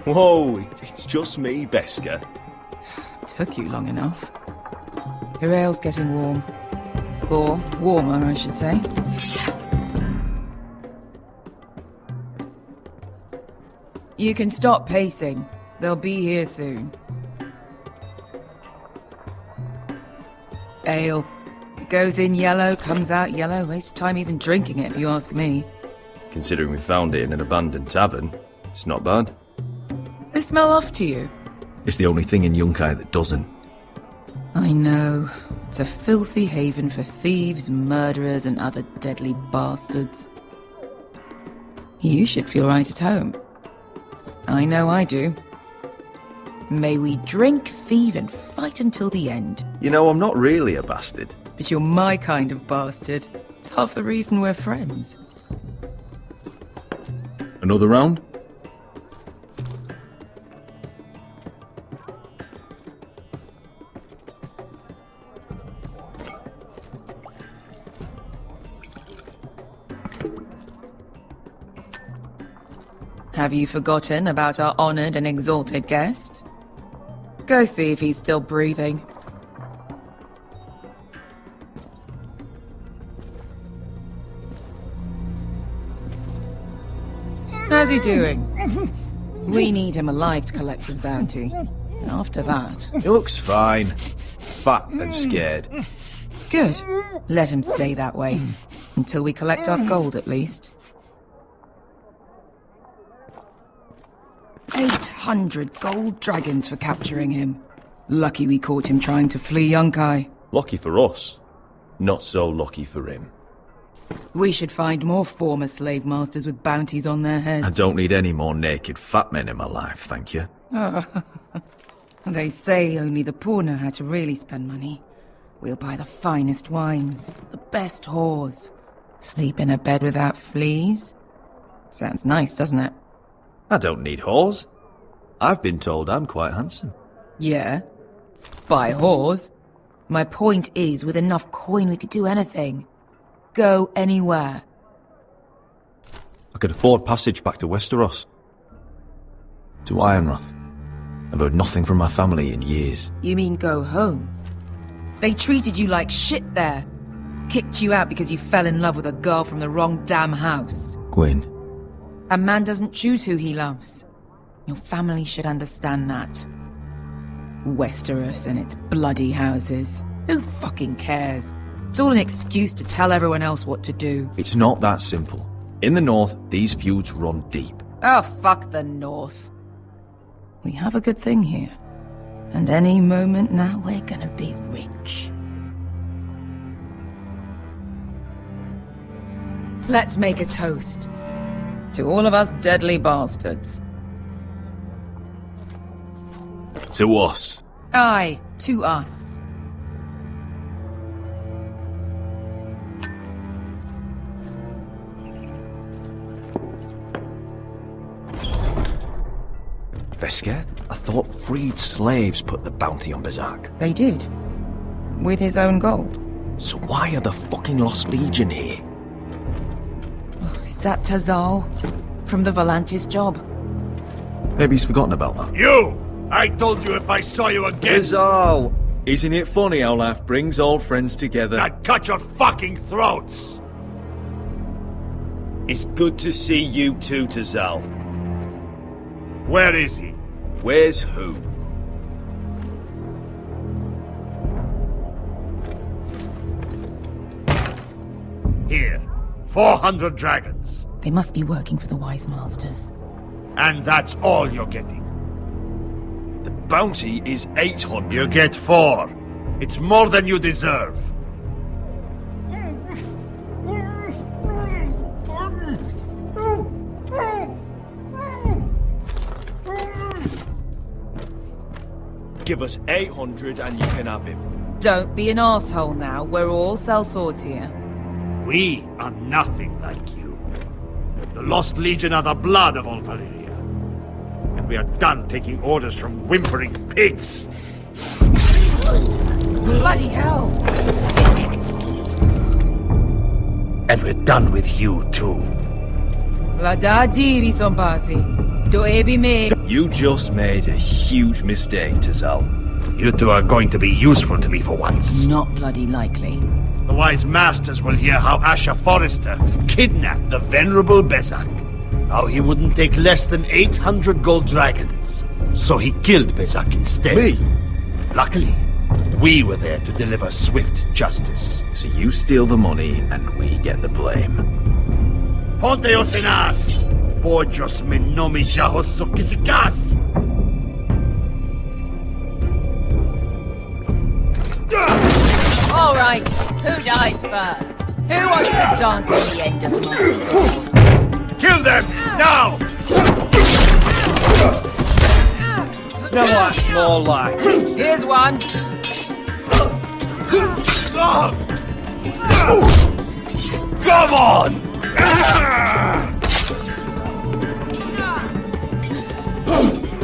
Whoa, it's just me, Beska. Took you long enough. Your ale's getting warm. Or warmer, I should say. You can stop pacing. They'll be here soon. Ale. It goes in yellow, comes out yellow. Waste of time even drinking it, if you ask me. Considering we found it in an abandoned tavern, it's not bad. They smell off to you. It's the only thing in Yunkai that doesn't. I know. It's a filthy haven for thieves, murderers, and other deadly bastards. You should feel right at home. I know I do. May we drink, thieve, and fight until the end. You know, I'm not really a bastard. But you're my kind of bastard. It's half the reason we're friends. Another round? Have you forgotten about our honored and exalted guest? Go see if he's still breathing. How's he doing? We need him alive to collect his bounty. After that... He looks fine. Fat and scared. Good. Let him stay that way. Until we collect our gold, at least. 800 gold dragons for capturing him. Lucky we caught him trying to flee Yunkai. Lucky for us. Not so lucky for him. We should find more former slave masters with bounties on their heads. I don't need any more naked fat men in my life, thank you. They say only the poor know how to really spend money. We'll buy the finest wines, the best whores. Sleep in a bed without fleas. Sounds nice, doesn't it? I don't need whores. I've been told I'm quite handsome. Yeah. Buy whores. My point is, with enough coin we could do anything. Go anywhere. I could afford passage back to Westeros. To Ironrath. I've heard nothing from my family in years. You mean go home? They treated you like shit there. Kicked you out because you fell in love with a girl from the wrong damn house. Gwyn. A man doesn't choose who he loves. Your family should understand that. Westeros and its bloody houses. Who fucking cares? It's all an excuse to tell everyone else what to do. It's not that simple. In the north, these feuds run deep. Oh, fuck the north. We have a good thing here. And any moment now, we're gonna be rich. Let's make a toast. To all of us deadly bastards. To us. Aye, to us. Beska, I thought freed slaves put the bounty on Berserk. They did. With his own gold. So why are the fucking Lost Legion here? Is that Tazal? From the Volantis job? Maybe he's forgotten about that. You! I told you if I saw you again... Tazal! Isn't it funny how life brings old friends together? I'd cut your fucking throats! It's good to see you too, Tazal. Where is he? Where's who? Here. 400 dragons. They must be working for the Wise Masters. And that's all you're getting. The bounty is 800. You get 4. It's more than you deserve. Give us 800 and you can have him. Don't be an asshole now. We're all sellswords here. We are nothing like you. The Lost Legion are the blood of all Valyria. And we are done taking orders from whimpering pigs. Bloody hell! And we're done with you too. La da diri sombasi. Do ebi me. You just made a huge mistake, Tazal. You two are going to be useful to me for once. Not bloody likely. The wise masters will hear how Asher Forrester kidnapped the venerable Bezak. How he wouldn't take less than 800 gold dragons. So he killed Bezak instead. Me? Luckily, we were there to deliver swift justice. So you steal the money and we get the blame. Ponteos en as! Pojos me nomi jahos sokisikas! All right, who dies first? Who wants to dance at the end of my sword? Kill them! Now! Now that's more like it. Here's one. Come on!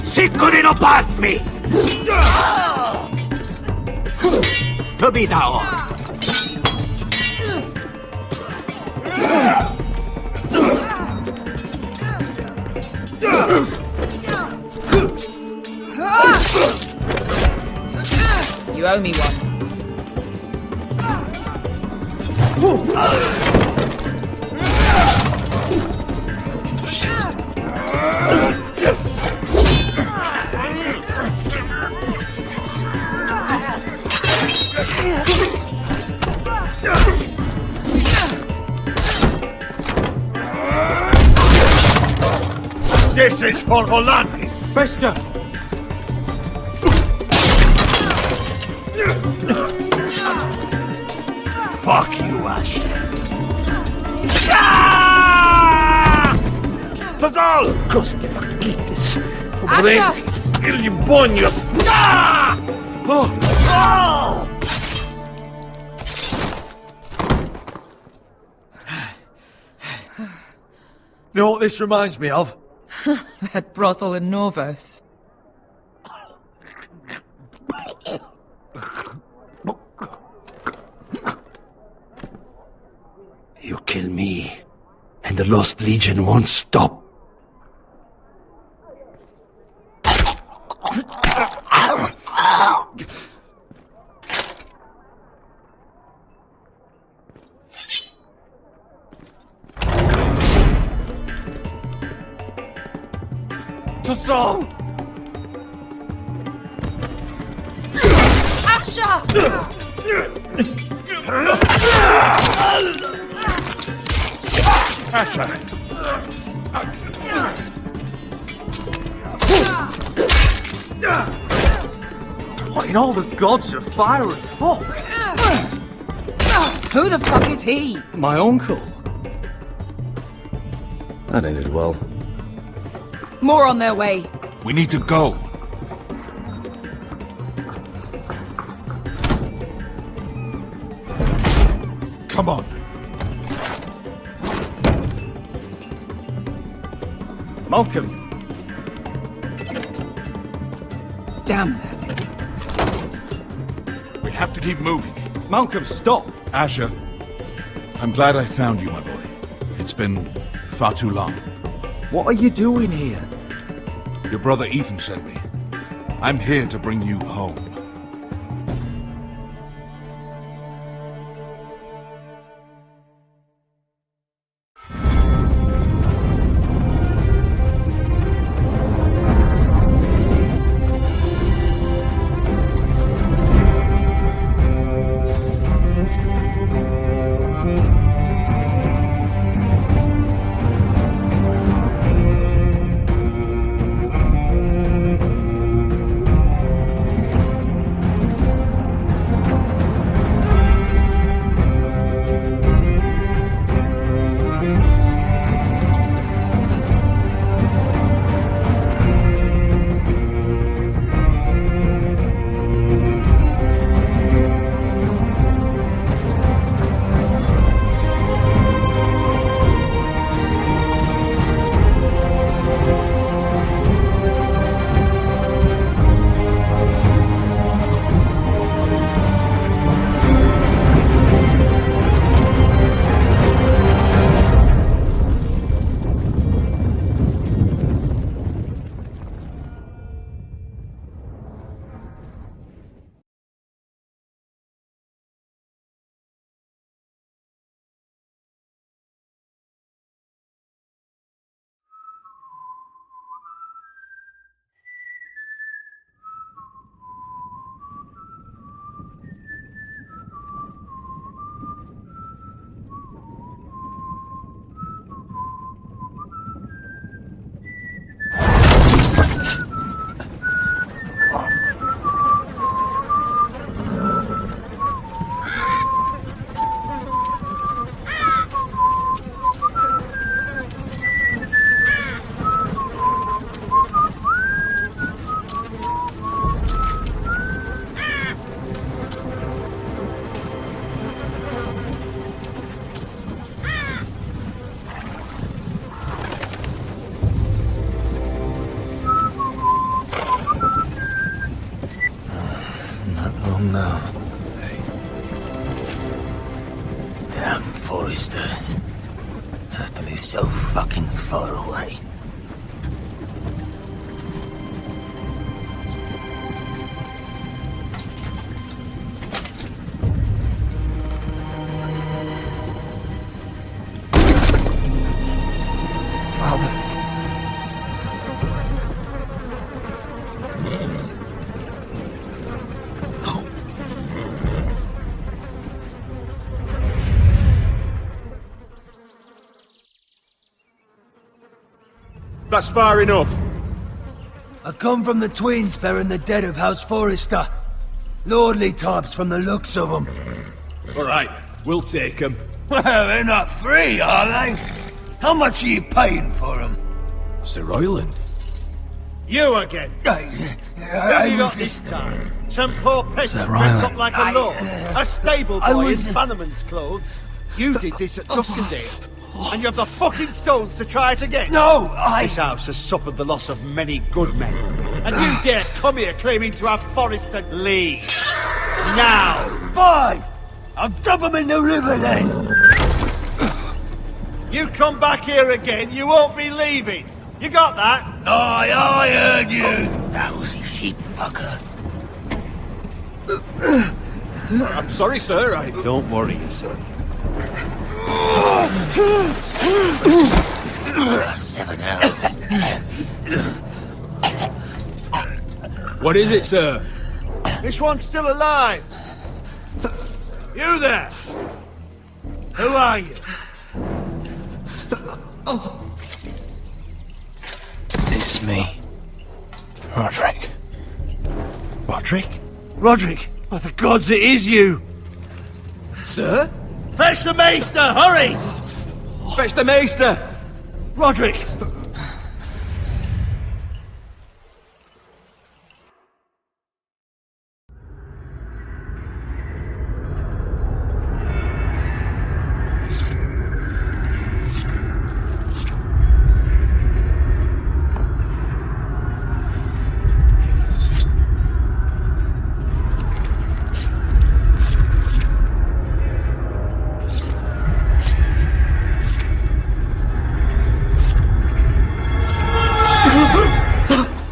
Sikuri no pass me! To be down. You owe me one. This is for Volantis. Bester! Fuck you, Ash. Tazal! Coste faquites. Pobrevis. Ilibonios. Oh! You know what this reminds me of? That brothel in Norvos. You kill me, and the Lost Legion won't stop. Tazal! Asher! Asher! What in all the gods of fire and fuck? Who the fuck is he? My uncle. That ended well. More on their way. We need to go. Come on. Malcolm! Damn. We have to keep moving. Malcolm, stop! Asher, I'm glad I found you, my boy. It's been far too long. What are you doing here? Your brother Ethan sent me. I'm here to bring you home. no. Hey. Damn Foresters. Telltale is so fucking far away. That's far enough. I come from the twins bearing the dead of House Forrester. Lordly types from the looks of them. All right, we'll take them. Well, they're not free, are they? How much are you paying for them? Sir Royland. You again. What have you got this time? Some poor peasant dressed up like a lord. A stable boy in Bannerman's clothes. You did this at Duskendale. And you have the fucking stones to try it again? No, This house has suffered the loss of many good men. And you dare come here claiming to have Forrester leave. Now! Fine! I'll dump them in the river then! You come back here again, you won't be leaving. You got that? I heard you! Lousy sheep fucker. I'm sorry, sir. Don't worry yourself. 7 hours. What is it, sir? This one's still alive. You there? Who are you? It's me. Roderick. Roderick? Roderick? By the gods, it is you! Sir? Fetch the maester, hurry! Fetch the maester! Roderick!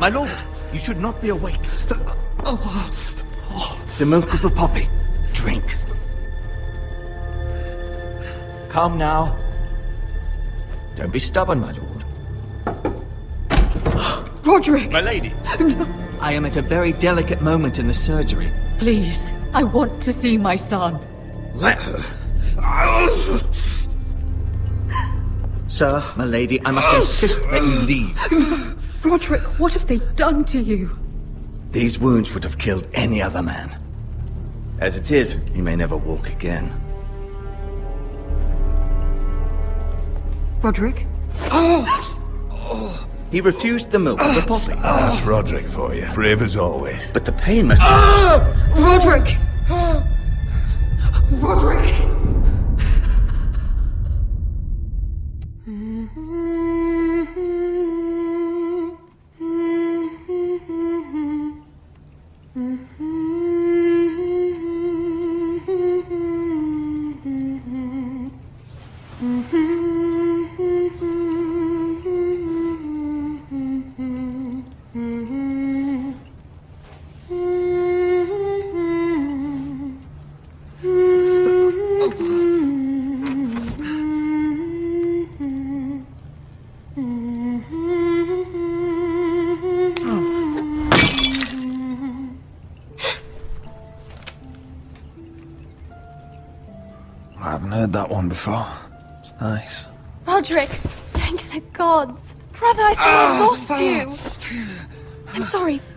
My lord, you should not be awake. The milk of the poppy. Drink. Come now. Don't be stubborn, my lord. Roderick! My lady. I am at a very delicate moment in the surgery. Please, I want to see my son. Let her. Sir, my lady, I must insist that you leave. Roderick, what have they done to you? These wounds would have killed any other man. As it is, he may never walk again. Roderick? He refused the milk of the poppy. That's Roderick for you. Brave as always. But the pain must... Roderick! Roderick! I haven't heard that one before. It's nice. Roderick, thank the gods. Brother, I thought I lost you.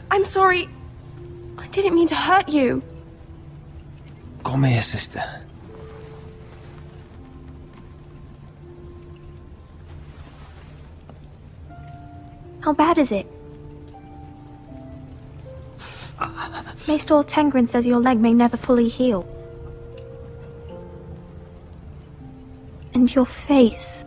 I'm sorry. I didn't mean to hurt you. Come here, sister. How bad is it? Maester Tengrin says your leg may never fully heal. And your face.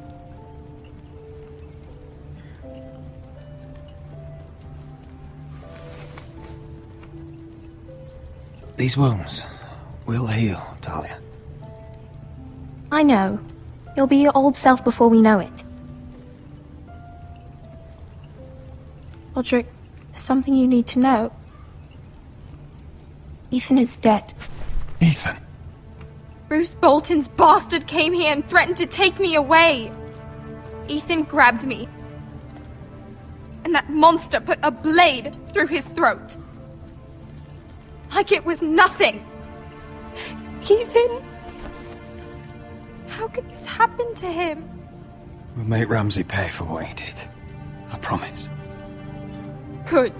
These wounds will heal, Talia. I know. You'll be your old self before we know it. Roderick, there's something you need to know. Ethan is dead. Ethan? Bruce Bolton's bastard came here and threatened to take me away. Ethan grabbed me. And that monster put a blade through his throat. Like it was nothing. Ethan... How could this happen to him? We'll make Ramsay pay for what he did. I promise. Good.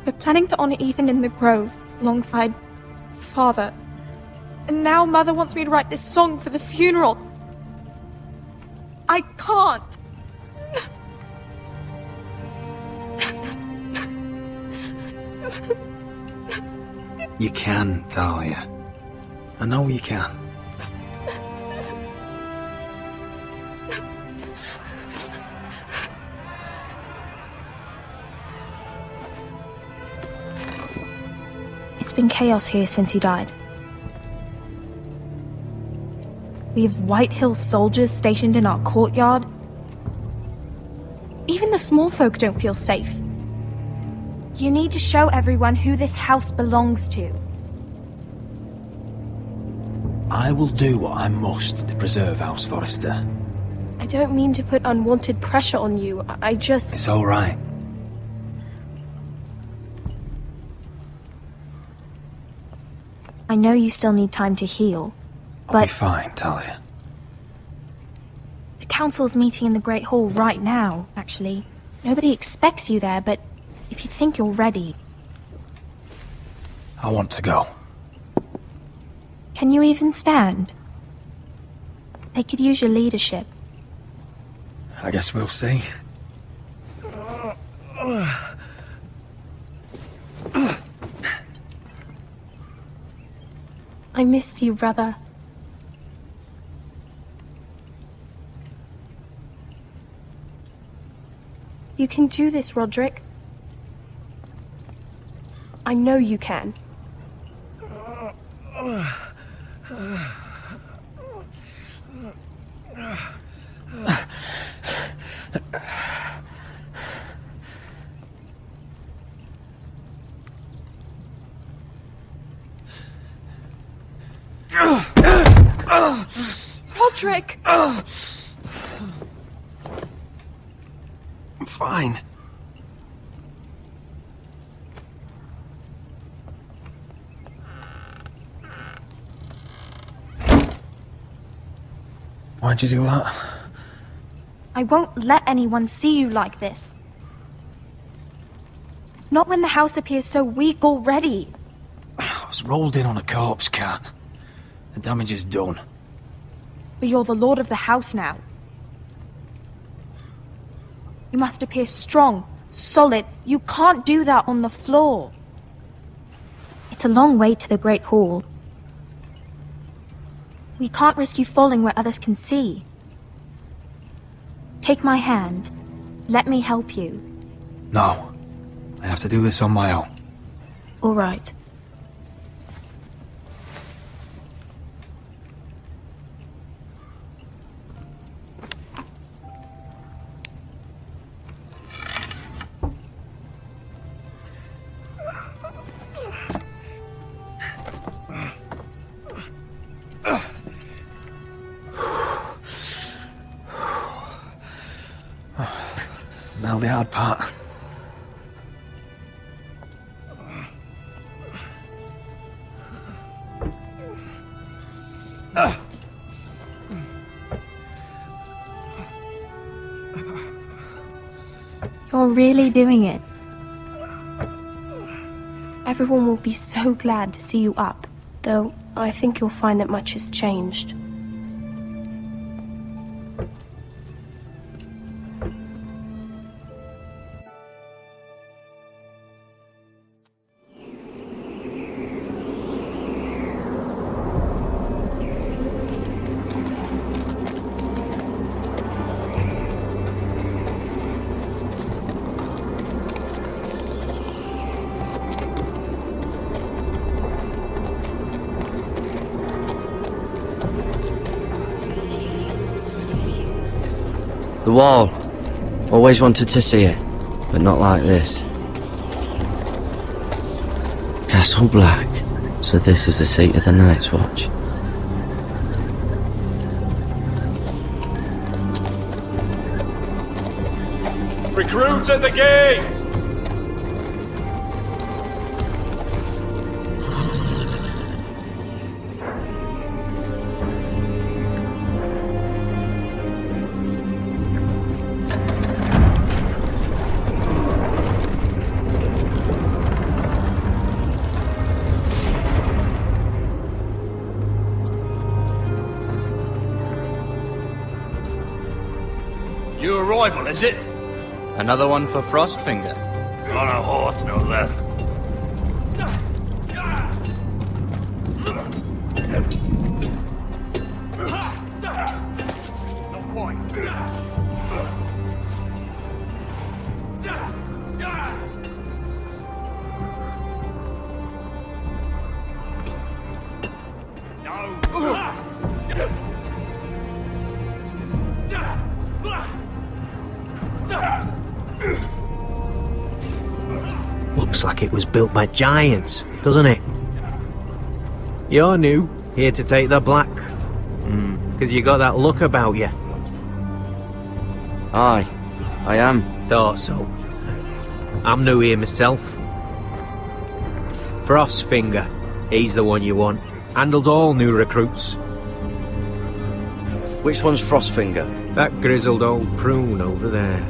We're planning to honor Ethan in the Grove, alongside Father. And now Mother wants me to write this song for the funeral. I can't. You can, Talia. I know you can. It's been chaos here since he died. We have White Hill soldiers stationed in our courtyard. Even the small folk don't feel safe. You need to show everyone who this house belongs to. I will do what I must to preserve House Forrester. I don't mean to put unwanted pressure on you. I just... It's all right. I know you still need time to heal, I'll be but fine, Talia. the council's meeting in the Great Hall right now, actually. Nobody expects you there, but if you think you're ready... I want to go. Can you even stand? They could use your leadership. I guess we'll see. I missed you, brother. You can do this, Roderick. I know you can. Roderick! I'm fine. Why'd you do that? I won't let anyone see you like this. Not when the house appears so weak already. I was rolled in on a corpse, Cat. The damage is done. But you're the lord of the house now. You must appear strong, solid. You can't do that on the floor. It's a long way to the Great Hall. We can't risk you falling where others can see. Take my hand. Let me help you. No. I have to do this on my own. All right. Now the hard part. You're really doing it. Everyone will be so glad to see you up, though I think you'll find that much has changed. The wall. Always wanted to see it, but not like this. Castle Black. So this is the seat of the Night's Watch. Recruits at the gate! New arrival, is it? Another one for Frostfinger. On a horse, no less. Not quite. Looks like it was built by giants, doesn't it? You're new, here to take the black. Because you got that look about you. Aye, I am. Thought so. I'm new here myself. Frostfinger, he's the one you want. Handles all new recruits. Which one's Frostfinger? That grizzled old prune over there.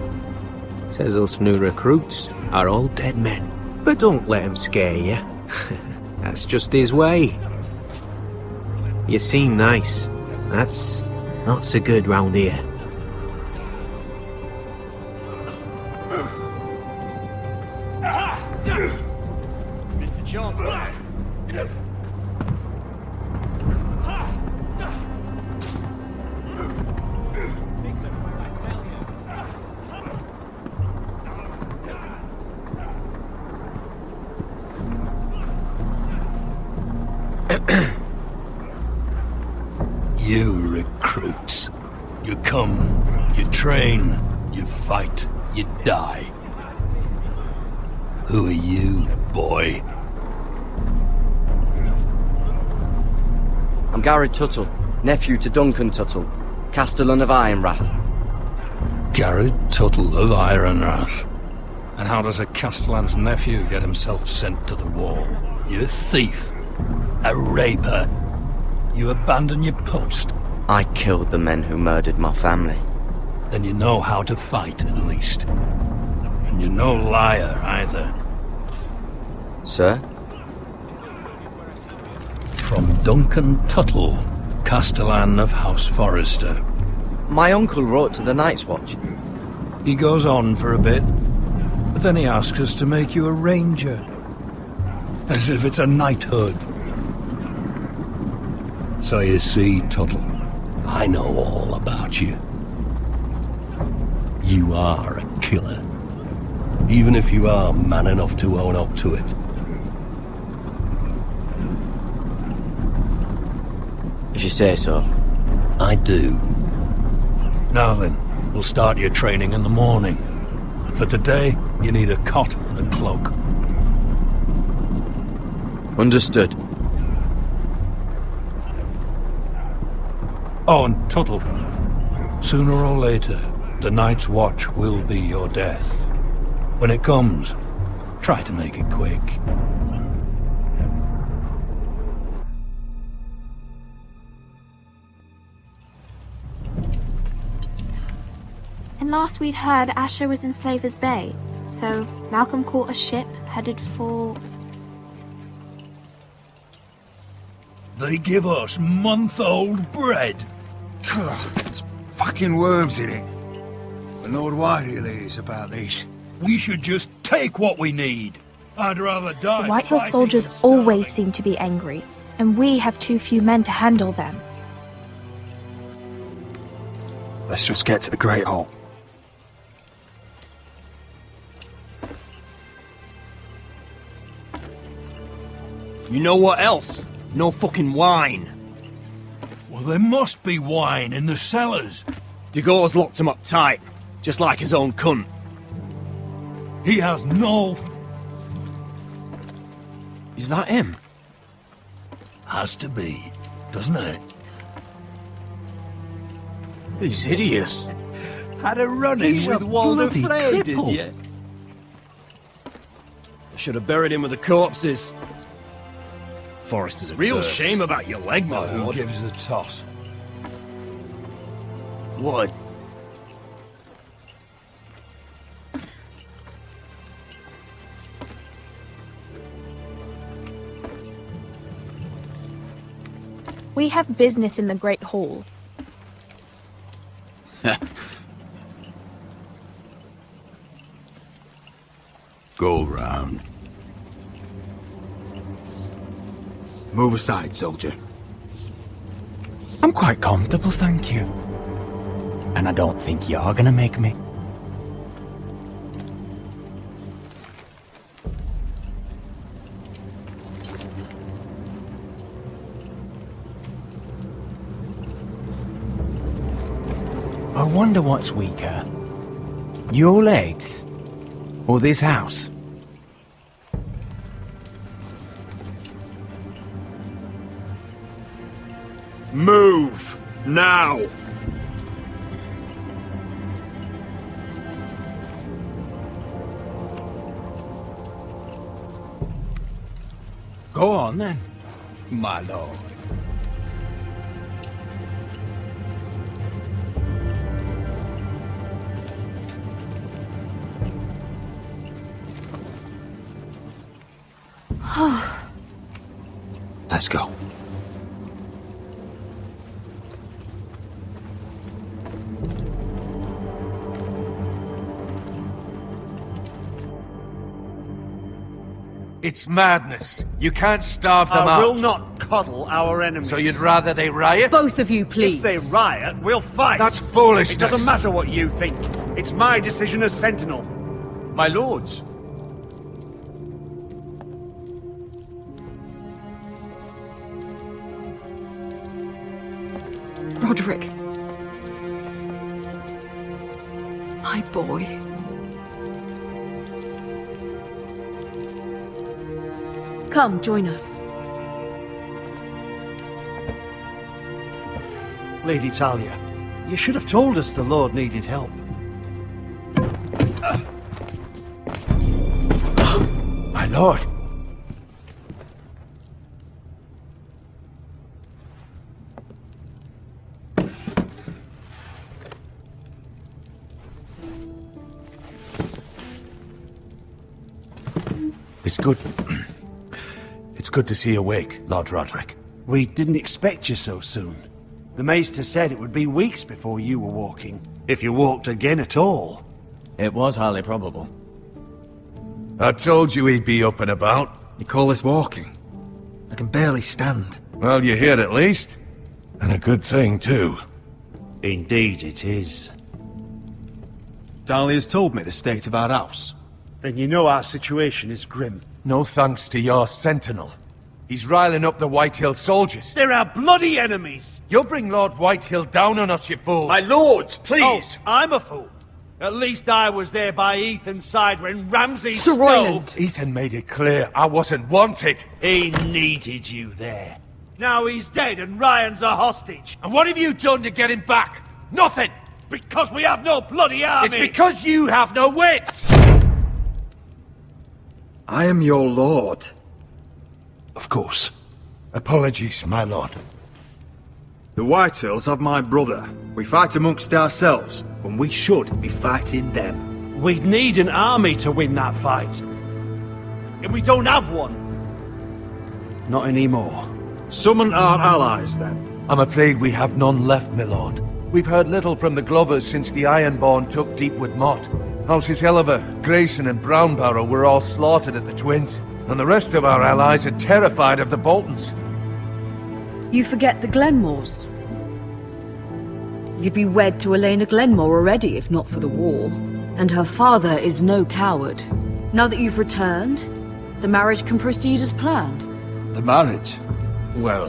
Says us new recruits are all dead men. But don't let him scare you. That's just his way. You seem nice. That's not so good round here. Mr. Chancellor. You recruits. You come, you train, you fight, you die. Who are you, boy? I'm Gary Tuttle, nephew to Duncan Tuttle, Castellan of Ironrath. Garrett Tuttle of Ironrath. And how does a Castellan's nephew get himself sent to the wall? You thief. A raper. You abandon your post. I killed the men who murdered my family. Then you know how to fight, at least. And you're no liar, either. Sir? From Duncan Tuttle, Castellan of House Forrester. My uncle wrote to the Night's Watch. He goes on for a bit, but then he asks us to make you a ranger. As if it's a knighthood. So you see, Tuttle, I know all about you. You are a killer. Even if you are man enough to own up to it. If you say so. I do. Now then, we'll start your training in the morning. For today, you need a cot and a cloak. Understood. Oh, and Tuttle, sooner or later, the Night's Watch will be your death. When it comes, try to make it quick. And last we'd heard, Asher was in Slaver's Bay, so Malcolm caught a ship headed for... They give us month-old bread. There's fucking worms in it. And Lord Whitehill is about these. We should just take what we need. I'd rather die. The Whitehill soldiers always seem to be angry, and we have too few men to handle them. Let's just get to the Great Hall. You know what else? No fucking wine. Well, there must be wine in the cellars. Degore's locked him up tight. Just like his own cunt. He has no... Is that him? Has to be, doesn't it? He's hideous. Had a run-in He's with a Walder bloody Frey, did cripple. you? I should have buried him with the corpses. Forrester's a real First. shame about your leg, my Who lord. gives a toss? What? We have business in the Great Hall. Go round. Move aside, soldier. I'm quite comfortable, thank you. And I don't think you're gonna make me. I wonder what's weaker. Your legs? Or this house? Move! Now! Go on then, my lord. Let's go. It's madness. You can't starve them I out. will not coddle our enemies. So you'd rather they riot? Both of you, please. If they riot, we'll fight. That's foolishness. It doesn't matter what you think. It's my decision as Sentinel. My lords. Roderick. My boy. Come, join us. Lady Talia, you should have told us the Lord needed help. My lord. It's good. It's good to see you awake, Lord Roderick. We didn't expect you so soon. The Maester said it would be weeks before you were walking, if you walked again at all. It was highly probable. I told you he'd be up and about. You call this walking? I can barely stand. Well, you're here at least. And a good thing, too. Indeed it is. Dahlia's told me the state of our house. Then you know our situation is grim. No thanks to your sentinel. He's riling up the Whitehill soldiers. They're our bloody enemies! You'll bring Lord Whitehill down on us, you fool! My lords, please! Oh, I'm a fool. At least I was there by Ethan's side when Ramsay Sir Royland! Ethan made it clear I wasn't wanted. He needed you there. Now he's dead and Ryan's a hostage. And what have you done to get him back? Nothing! Because we have no bloody army! It's because you have no wits! I am your lord. Of course. Apologies, my lord. The Whitehills have my brother. We fight amongst ourselves, when we should be fighting them. We'd need an army to win that fight. And we don't have one. Not anymore. Summon our allies, then. I'm afraid we have none left, my lord. We've heard little from the Glovers since the Ironborn took Deepwood Motte. Houses Helliver, Grayson and Brownbarrow were all slaughtered at the Twins, and the rest of our allies are terrified of the Boltons. You forget the Glenmores. You'd be wed to Elena Glenmore already if not for the war. And her father is no coward. Now that you've returned, the marriage can proceed as planned. The marriage? Well,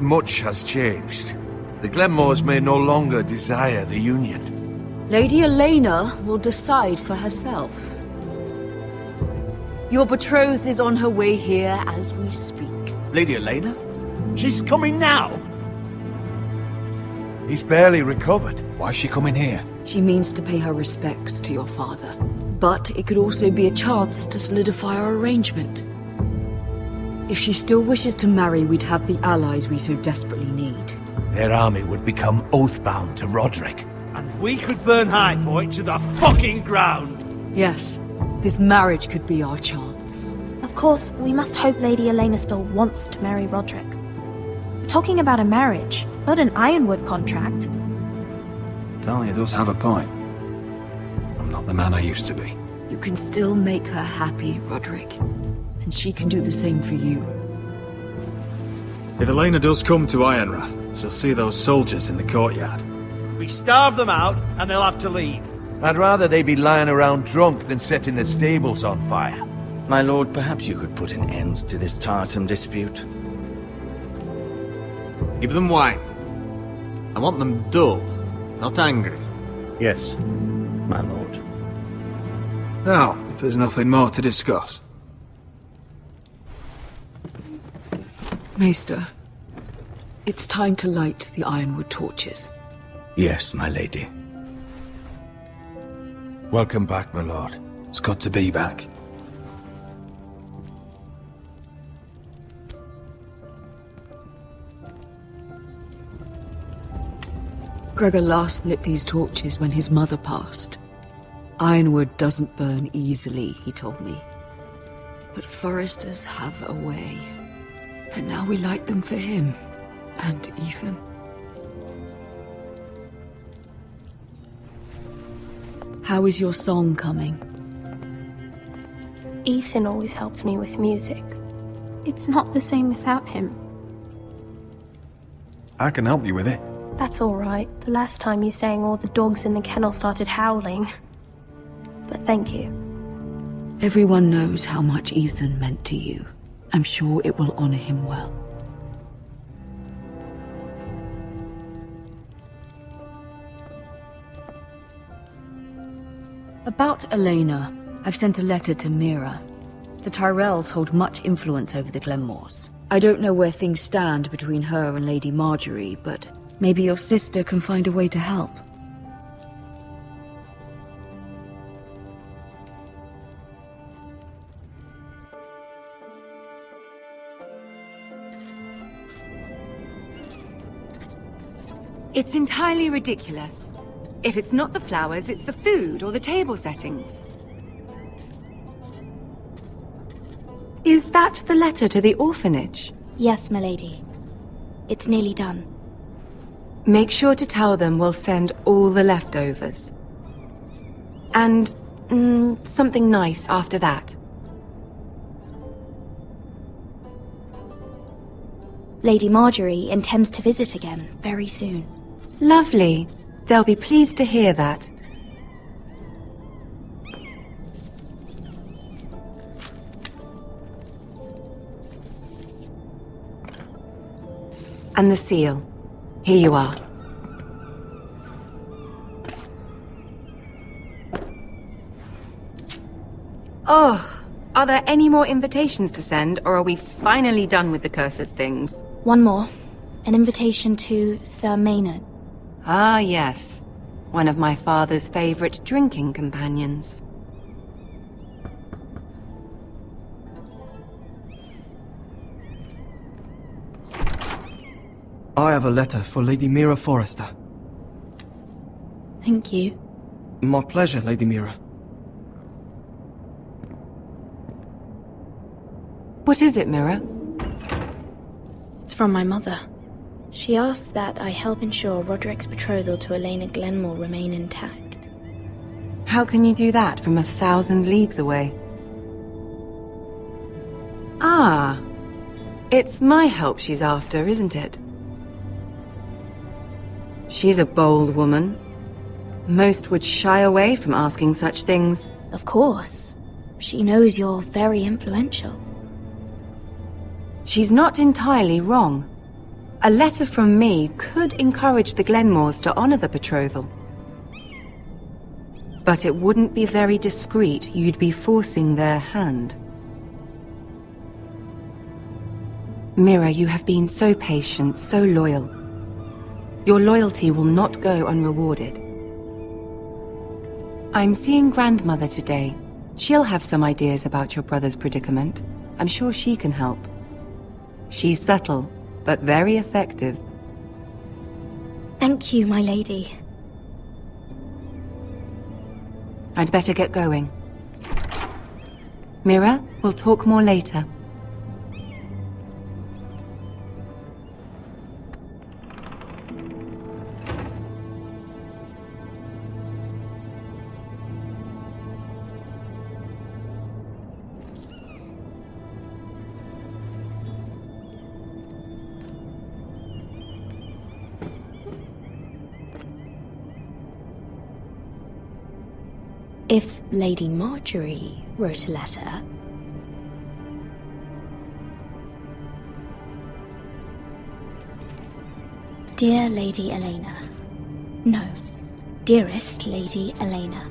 much has changed. The Glenmores may no longer desire the union. Lady Elena will decide for herself. Your betrothed is on her way here as we speak. Lady Elena? She's coming now! He's barely recovered. Why is she coming here? She means to pay her respects to your father. But it could also be a chance to solidify our arrangement. If she still wishes to marry, we'd have the allies we so desperately need. Their army would become oath-bound to Roderick. And we could burn High Point to the fucking ground! Yes, this marriage could be our chance. Of course, we must hope Lady Elena still wants to marry Roderick. We're talking about a marriage, not an Ironwood contract. Talia does have a point. I'm not the man I used to be. You can still make her happy, Roderick. And she can do the same for you. If Elena does come to Ironrath, she'll see those soldiers in the courtyard. We starve them out, and they'll have to leave. I'd rather they be lying around drunk than setting the stables on fire. My lord, perhaps you could put an end to this tiresome dispute. Give them wine. I want them dull, not angry. Yes, my lord. Now, if there's nothing more to discuss. Maester, it's time to light the Ironwood torches. Yes, my lady. Welcome back, my lord. It's good to be back. Gregor last lit these torches when his mother passed. Ironwood doesn't burn easily, he told me. But foresters have a way. And now we light them for him. And Ethan. How is your song coming? Ethan always helped me with music. It's not the same without him. I can help you with it. That's all right. The last time you sang, all the dogs in the kennel started howling. But thank you. Everyone knows how much Ethan meant to you. I'm sure it will honor him well. About Elena, I've sent a letter to Mira. The Tyrells hold much influence over the Glenmores. I don't know where things stand between her and Lady Marjorie, but maybe your sister can find a way to help. It's entirely ridiculous. If it's not the flowers, it's the food or the table settings. Is that the letter to the orphanage? Yes, my lady. It's nearly done. Make sure to tell them we'll send all the leftovers. And, something nice after that. Lady Marjorie intends to visit again very soon. Lovely. They'll be pleased to hear that. And the seal. Here you are. Oh, are there any more invitations to send, or are we finally done with the cursed things? One more. An invitation to Sir Maynard. Ah, yes. One of my father's favorite drinking companions. I have a letter for Lady Mira Forrester. Thank you. My pleasure, Lady Mira. What is it, Mira? It's from my mother. She asks that I help ensure Roderick's betrothal to Elena Glenmore remain intact. How can you do that from 1,000 leagues away? Ah, it's my help she's after, isn't it? She's a bold woman. Most would shy away from asking such things. Of course. She knows you're very influential. She's not entirely wrong. A letter from me could encourage the Glenmores to honor the betrothal. But it wouldn't be very discreet. You'd be forcing their hand. Mira, you have been so patient, so loyal. Your loyalty will not go unrewarded. I'm seeing Grandmother today. She'll have some ideas about your brother's predicament. I'm sure she can help. She's subtle, but very effective. Thank you, my lady. I'd better get going. Mira, we'll talk more later. If Lady Marjorie wrote a letter... Dear Lady Elena. No. Dearest Lady Elena.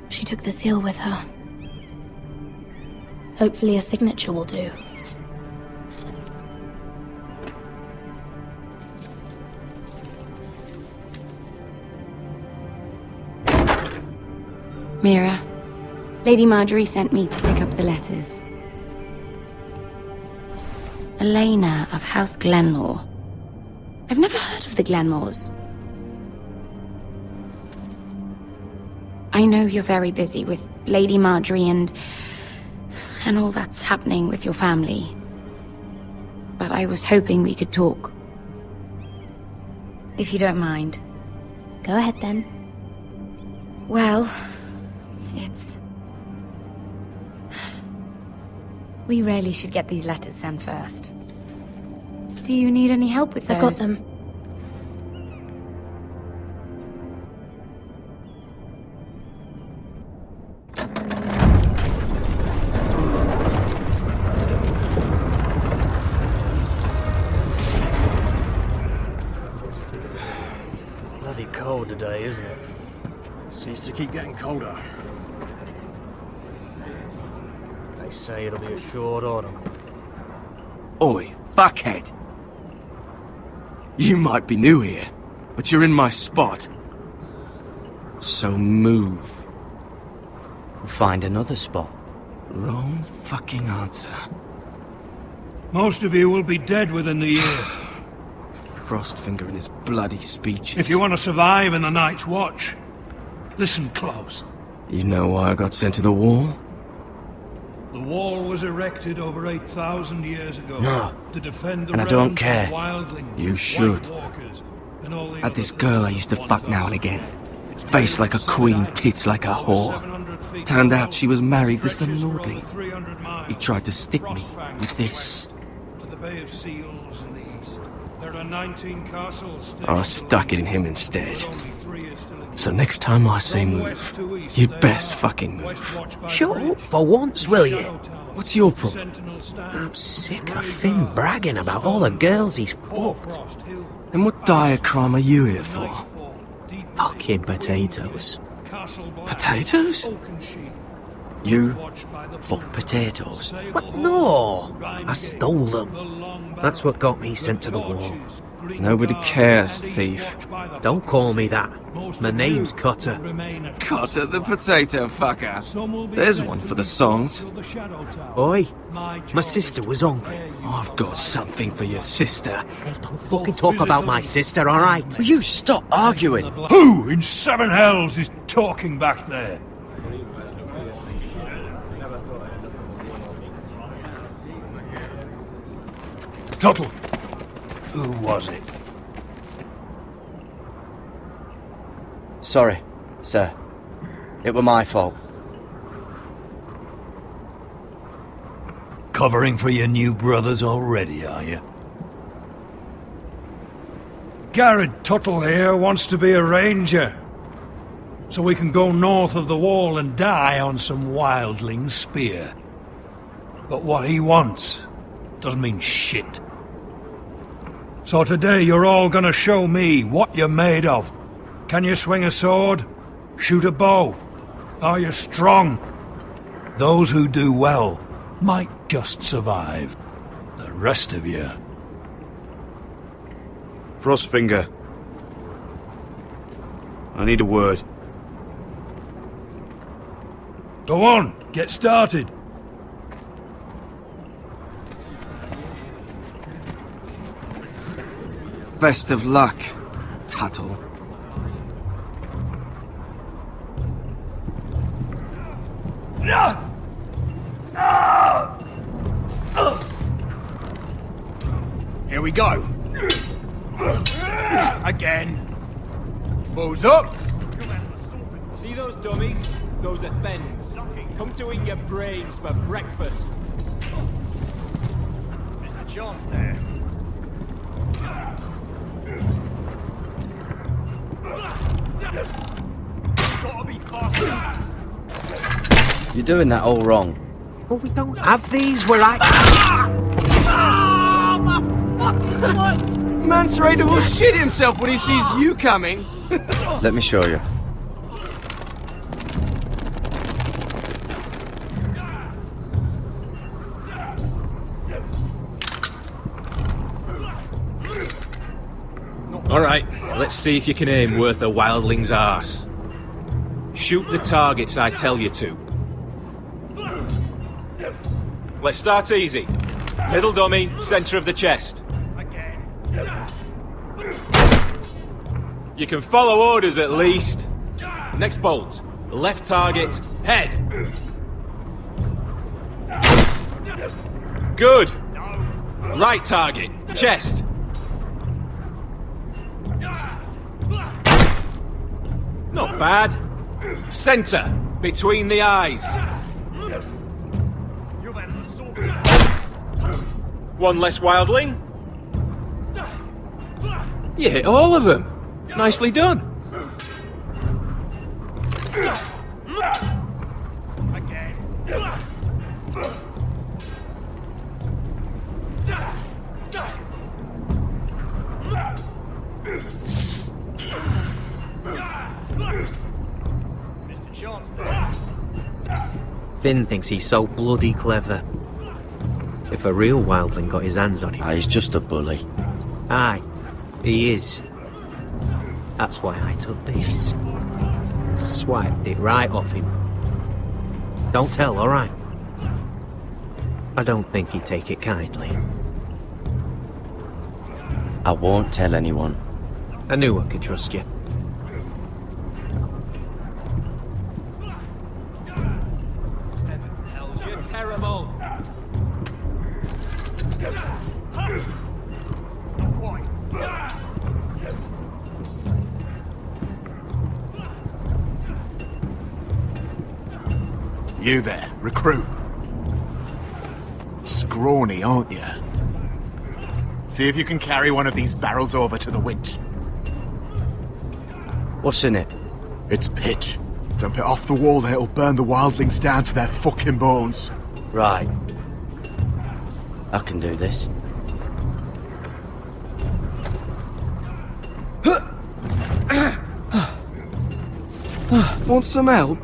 She took the seal with her. Hopefully a signature will do. Mira, Lady Marjorie sent me to pick up the letters. Elena of House Glenmore. I've never heard of the Glenmores. I know you're very busy with Lady Marjorie and all that's happening with your family. But I was hoping we could talk. If you don't mind. Go ahead then. Well, we really should get these letters sent first. Do you need any help with those? I've got them. Bloody cold today, isn't it? Seems to keep getting colder. They say it'll be a short autumn. Oi, fuckhead! You might be new here, but you're in my spot. So move. We'll find another spot. Wrong fucking answer. Most of you will be dead within the year. Frostfinger and his bloody speeches. If you want to survive in the Night's Watch, listen close. You know why I got sent to the wall? The wall was erected over 8,000 years ago. No. To defend the And I don't realms care. from wildlings, You should. White Walkers, and all the Had this other girl I used to fuck now and again. Face like a queen, tits like a whore. Turned out she was married to some lordling. He tried to stick me with this. to the Bay of Seals in the east. There are 19 castles. I stuck it in him instead. So next time I say move, you'd best fucking move. Shut up for once, will you? What's your problem? I'm sick of Finn bragging about all the girls he's fucked. And what diacrime are you here for? Fucking potatoes. Potatoes? You fuck potatoes? What? No! I stole them. That's what got me sent to the wall. Nobody cares, thief. Don't call me that. My name's Cutter. Cutter the potato fucker. There's one for the songs. Oi, my sister was hungry. I've got something for your sister. Don't fucking talk about my sister, alright? Will you stop arguing? Who in seven hells is talking back there? Tuttle. Who was it? Sorry, sir. It were my fault. Covering for your new brothers already, are you? Garrett Tuttle here wants to be a ranger. So we can go north of the wall and die on some wildling spear. But what he wants doesn't mean shit. So today you're all gonna show me what you're made of. Can you swing a sword? Shoot a bow? Are you strong? Those who do well might just survive. The rest of you... Frostfinger. I need a word. Go on, get started. Best of luck, Tuttle. Here we go. Again. Balls up. See those dummies? Those are thens. Come to eat your brains for breakfast. Mr. Chance there. Gotta be faster. You're doing that all wrong. Well, we don't have these where I... Mance Raider will shit himself when he sees you coming. Let me show you. Alright, let's see if you can aim worth a wildling's arse. Shoot the targets I tell you to. Let's start easy. Middle dummy, centre of the chest. You can follow orders at least. Next bolt. Left target, head. Good. Right target, chest. Not bad. Centre, between the eyes. One less wildling. You hit all of them. Nicely done. Mr. Chance there. Finn thinks he's so bloody clever. If a real wildling got his hands on him... He's just a bully. Aye, he is. That's why I took this. Swiped it right off him. Don't tell, alright? I don't think he'd take it kindly. I won't tell anyone. I knew I could trust you. You're terrible. You there, recruit. Scrawny, aren't you? See if you can carry one of these barrels over to the winch. What's in it? It's pitch. Dump it off the wall and it'll burn the wildlings down to their fucking bones. Right. I can do this. Want some help?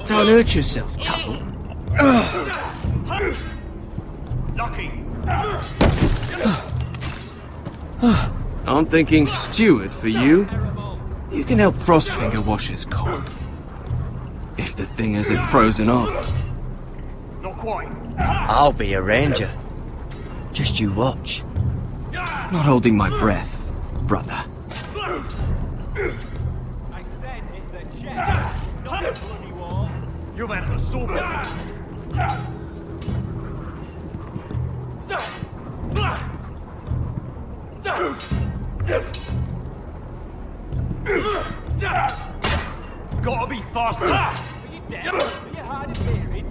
Don't hurt yourself, Tuttle. Lucky. I'm thinking steward for you. You can help Frostfinger wash his cock. If the thing isn't frozen off. Not quite. I'll be a ranger. Just you watch. Not holding my breath, brother. I said hit the chest, not the bloody wall. You've had a sword. Gotta be faster! Are you deaf? Are you hard of hearing?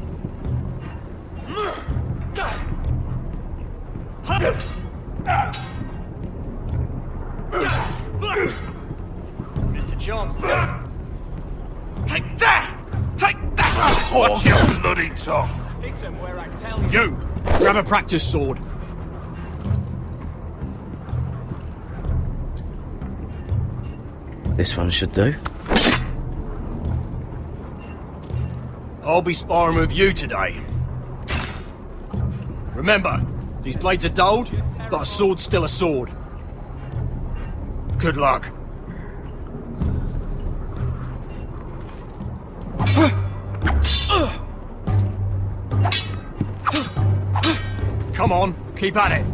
Mr. Chancellor! Take that! Take that! Watch your bloody tongue! Hit him where I tell you. You! Grab a practice sword. This one should do. I'll be sparring with you today. Remember, these blades are dulled, but a sword's still a sword. Good luck. Come on, keep at it.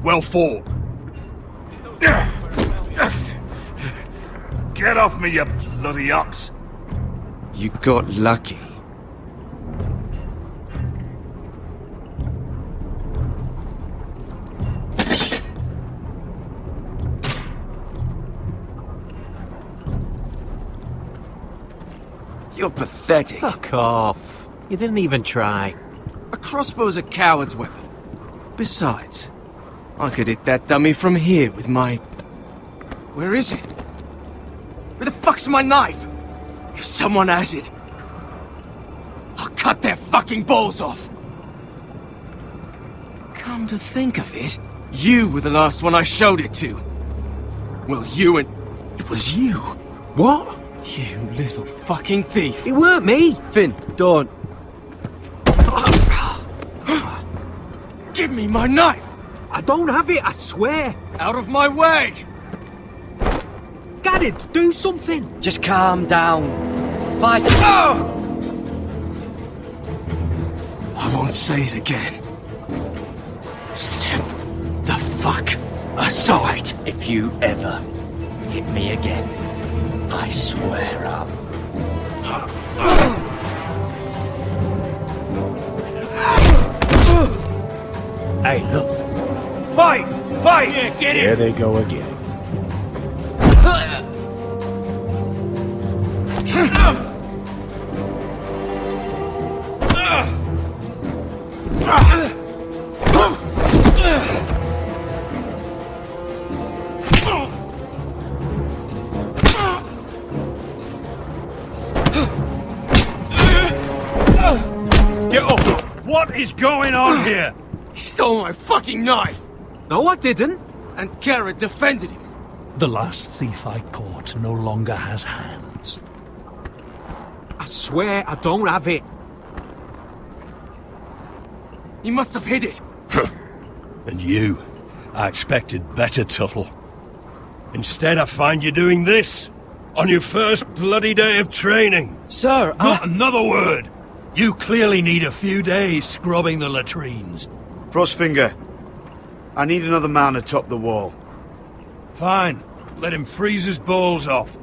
Well fought. Get off me, you bloody ox! You got lucky. You're pathetic. Fuck off. You didn't even try. A crossbow's a coward's weapon. Besides, I could hit that dummy from here with my... Where is it? Where the fuck's my knife? If someone has it, I'll cut their fucking balls off. Come to think of it, you were the last one I showed it to. Well, you and... It was you. What? You little fucking thief. It weren't me. Finn, don't. Give me my knife! I don't have it, I swear. Out of my way! Garrett, do something. Just calm down. Fight it. Oh! I won't say it again. Step the fuck aside. If you ever hit me again, I swear up. Hey, look. Fight! Fight! Yeah, get it! There they go again. Get up! What is going on here? He stole my fucking knife! No, I didn't. And Garrett defended him. The last thief I caught no longer has hands. I swear I don't have it. He must have hid it. And you, I expected better, Tuttle. Instead, I find you doing this on your first bloody day of training. Sir, Not another word. You clearly need a few days scrubbing the latrines. Frostfinger, I need another man atop the wall. Fine. Let him freeze his balls off.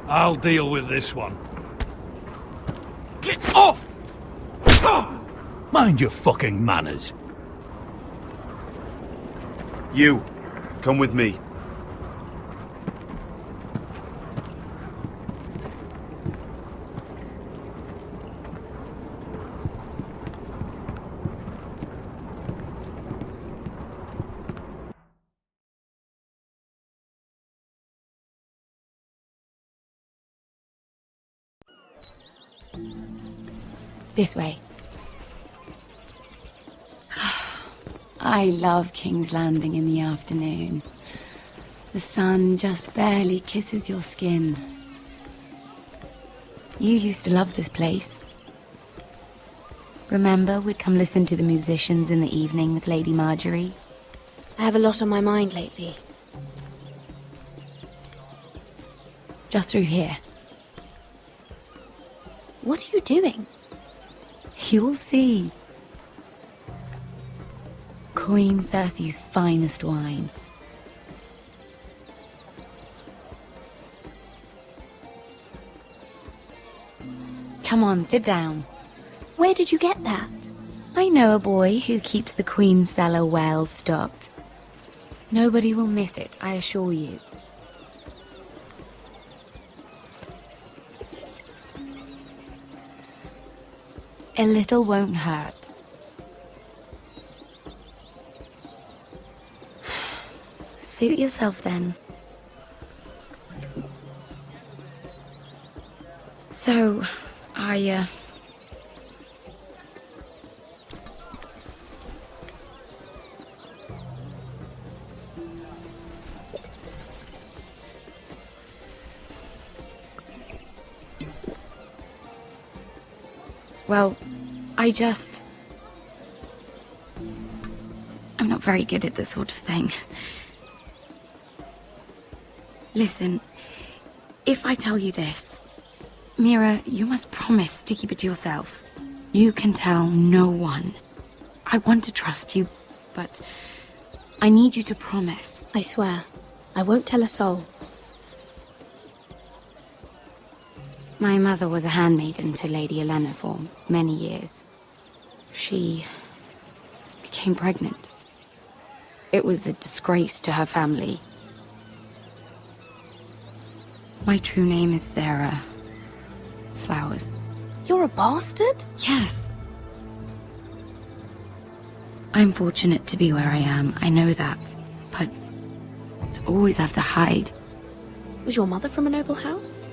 I'll deal with this one. Get off! Mind your fucking manners. You, come with me. This way. I love King's Landing in the afternoon. The sun just barely kisses your skin. You used to love this place. Remember, we'd come listen to the musicians in the evening with Lady Marjorie? I have a lot on my mind lately. Just through here. What are you doing? You'll see. Queen Cersei's finest wine. Come on, sit down. Where did you get that? I know a boy who keeps the Queen's cellar well stocked. Nobody will miss it, I assure you. A little won't hurt. Suit yourself then. So, well, I'm not very good at this sort of thing. Listen, if I tell you this, Mira, you must promise to keep it to yourself. You can tell no one. I want to trust you, but I need you to promise. I swear, I won't tell a soul. My mother was a handmaiden to Lady Olenna for many years. She became pregnant. It was a disgrace to her family. My true name is Sarah Flowers. You're a bastard? Yes. I'm fortunate to be where I am, I know that. But to always have to hide. Was your mother from a noble house?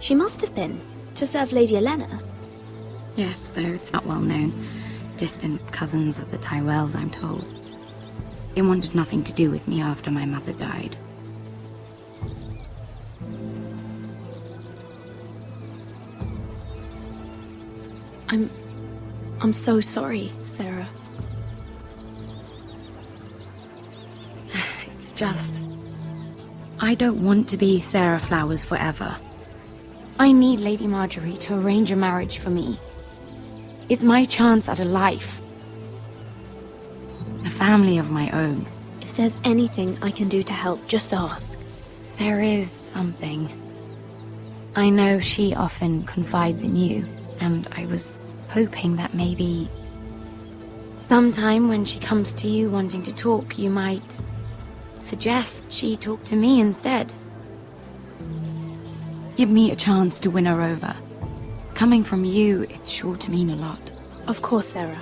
She must have been, to serve Lady Olenna. Yes, though it's not well known. Distant cousins of the Tyrells, I'm told. They wanted nothing to do with me after my mother died. I'm so sorry, Sarah. It's just... I don't want to be Sarah Flowers forever. I need Lady Marjorie to arrange a marriage for me. It's my chance at a life. A family of my own. If there's anything I can do to help, just ask. There is something. I know she often confides in you, and I was hoping that maybe sometime when she comes to you wanting to talk, you might suggest she talk to me instead. Give me a chance to win her over. Coming from you, it's sure to mean a lot. Of course, Sarah.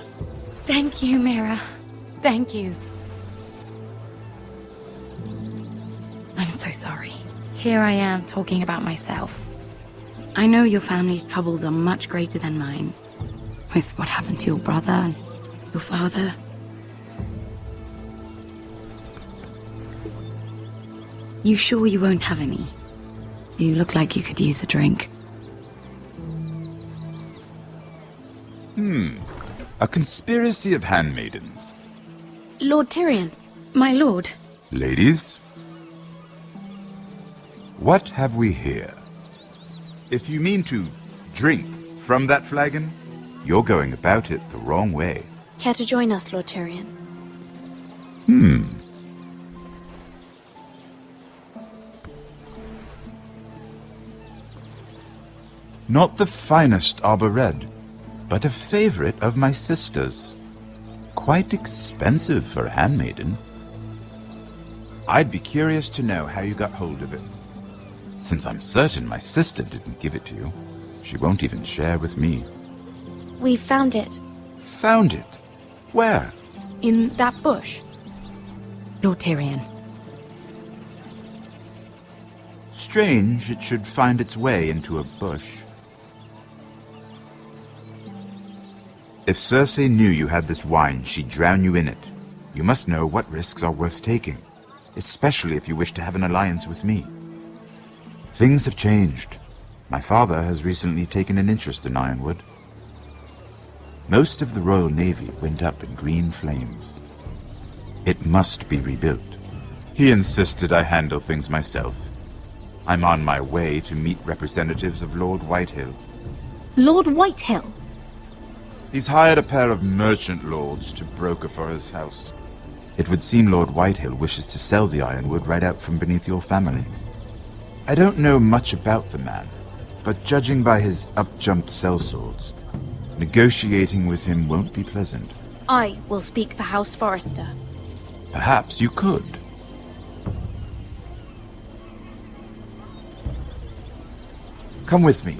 Thank you, Mira. Thank you. I'm so sorry. Here I am talking about myself. I know your family's troubles are much greater than mine. With what happened to your brother and your father. You sure you won't have any? You look like you could use a drink. A conspiracy of handmaidens. Lord Tyrion. My lord. Ladies, what have we here? If you mean to drink from that flagon, you're going about it the wrong way. Care to join us, Lord Tyrion? Not the finest arbor red, but a favorite of my sister's. Quite expensive for a handmaiden. I'd be curious to know how you got hold of it. Since I'm certain my sister didn't give it to you, she won't even share with me. We found it. Found it? Where? In that bush. Lord Tyrion. Strange it should find its way into a bush. If Cersei knew you had this wine, she'd drown you in it. You must know what risks are worth taking, especially if you wish to have an alliance with me. Things have changed. My father has recently taken an interest in Ironwood. Most of the Royal Navy went up in green flames. It must be rebuilt. He insisted I handle things myself. I'm on my way to meet representatives of Lord Whitehill. Lord Whitehill? He's hired a pair of merchant lords to broker for his house. It would seem Lord Whitehill wishes to sell the ironwood right out from beneath your family. I don't know much about the man, but judging by his up-jumped sellswords, negotiating with him won't be pleasant. I will speak for House Forrester. Perhaps you could. Come with me.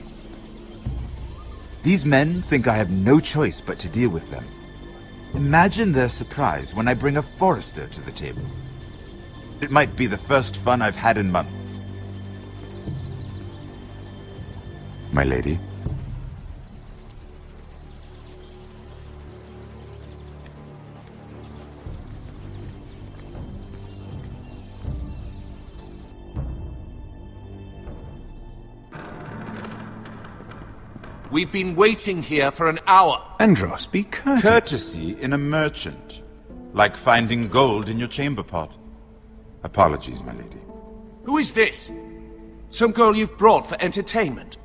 These men think I have no choice but to deal with them. Imagine their surprise when I bring a Forrester to the table. It might be the first fun I've had in months. My lady. We've been waiting here for an hour. Andros, be courteous. Courtesy in a merchant. Like finding gold in your chamber pot. Apologies, my lady. Who is this? Some girl you've brought for entertainment?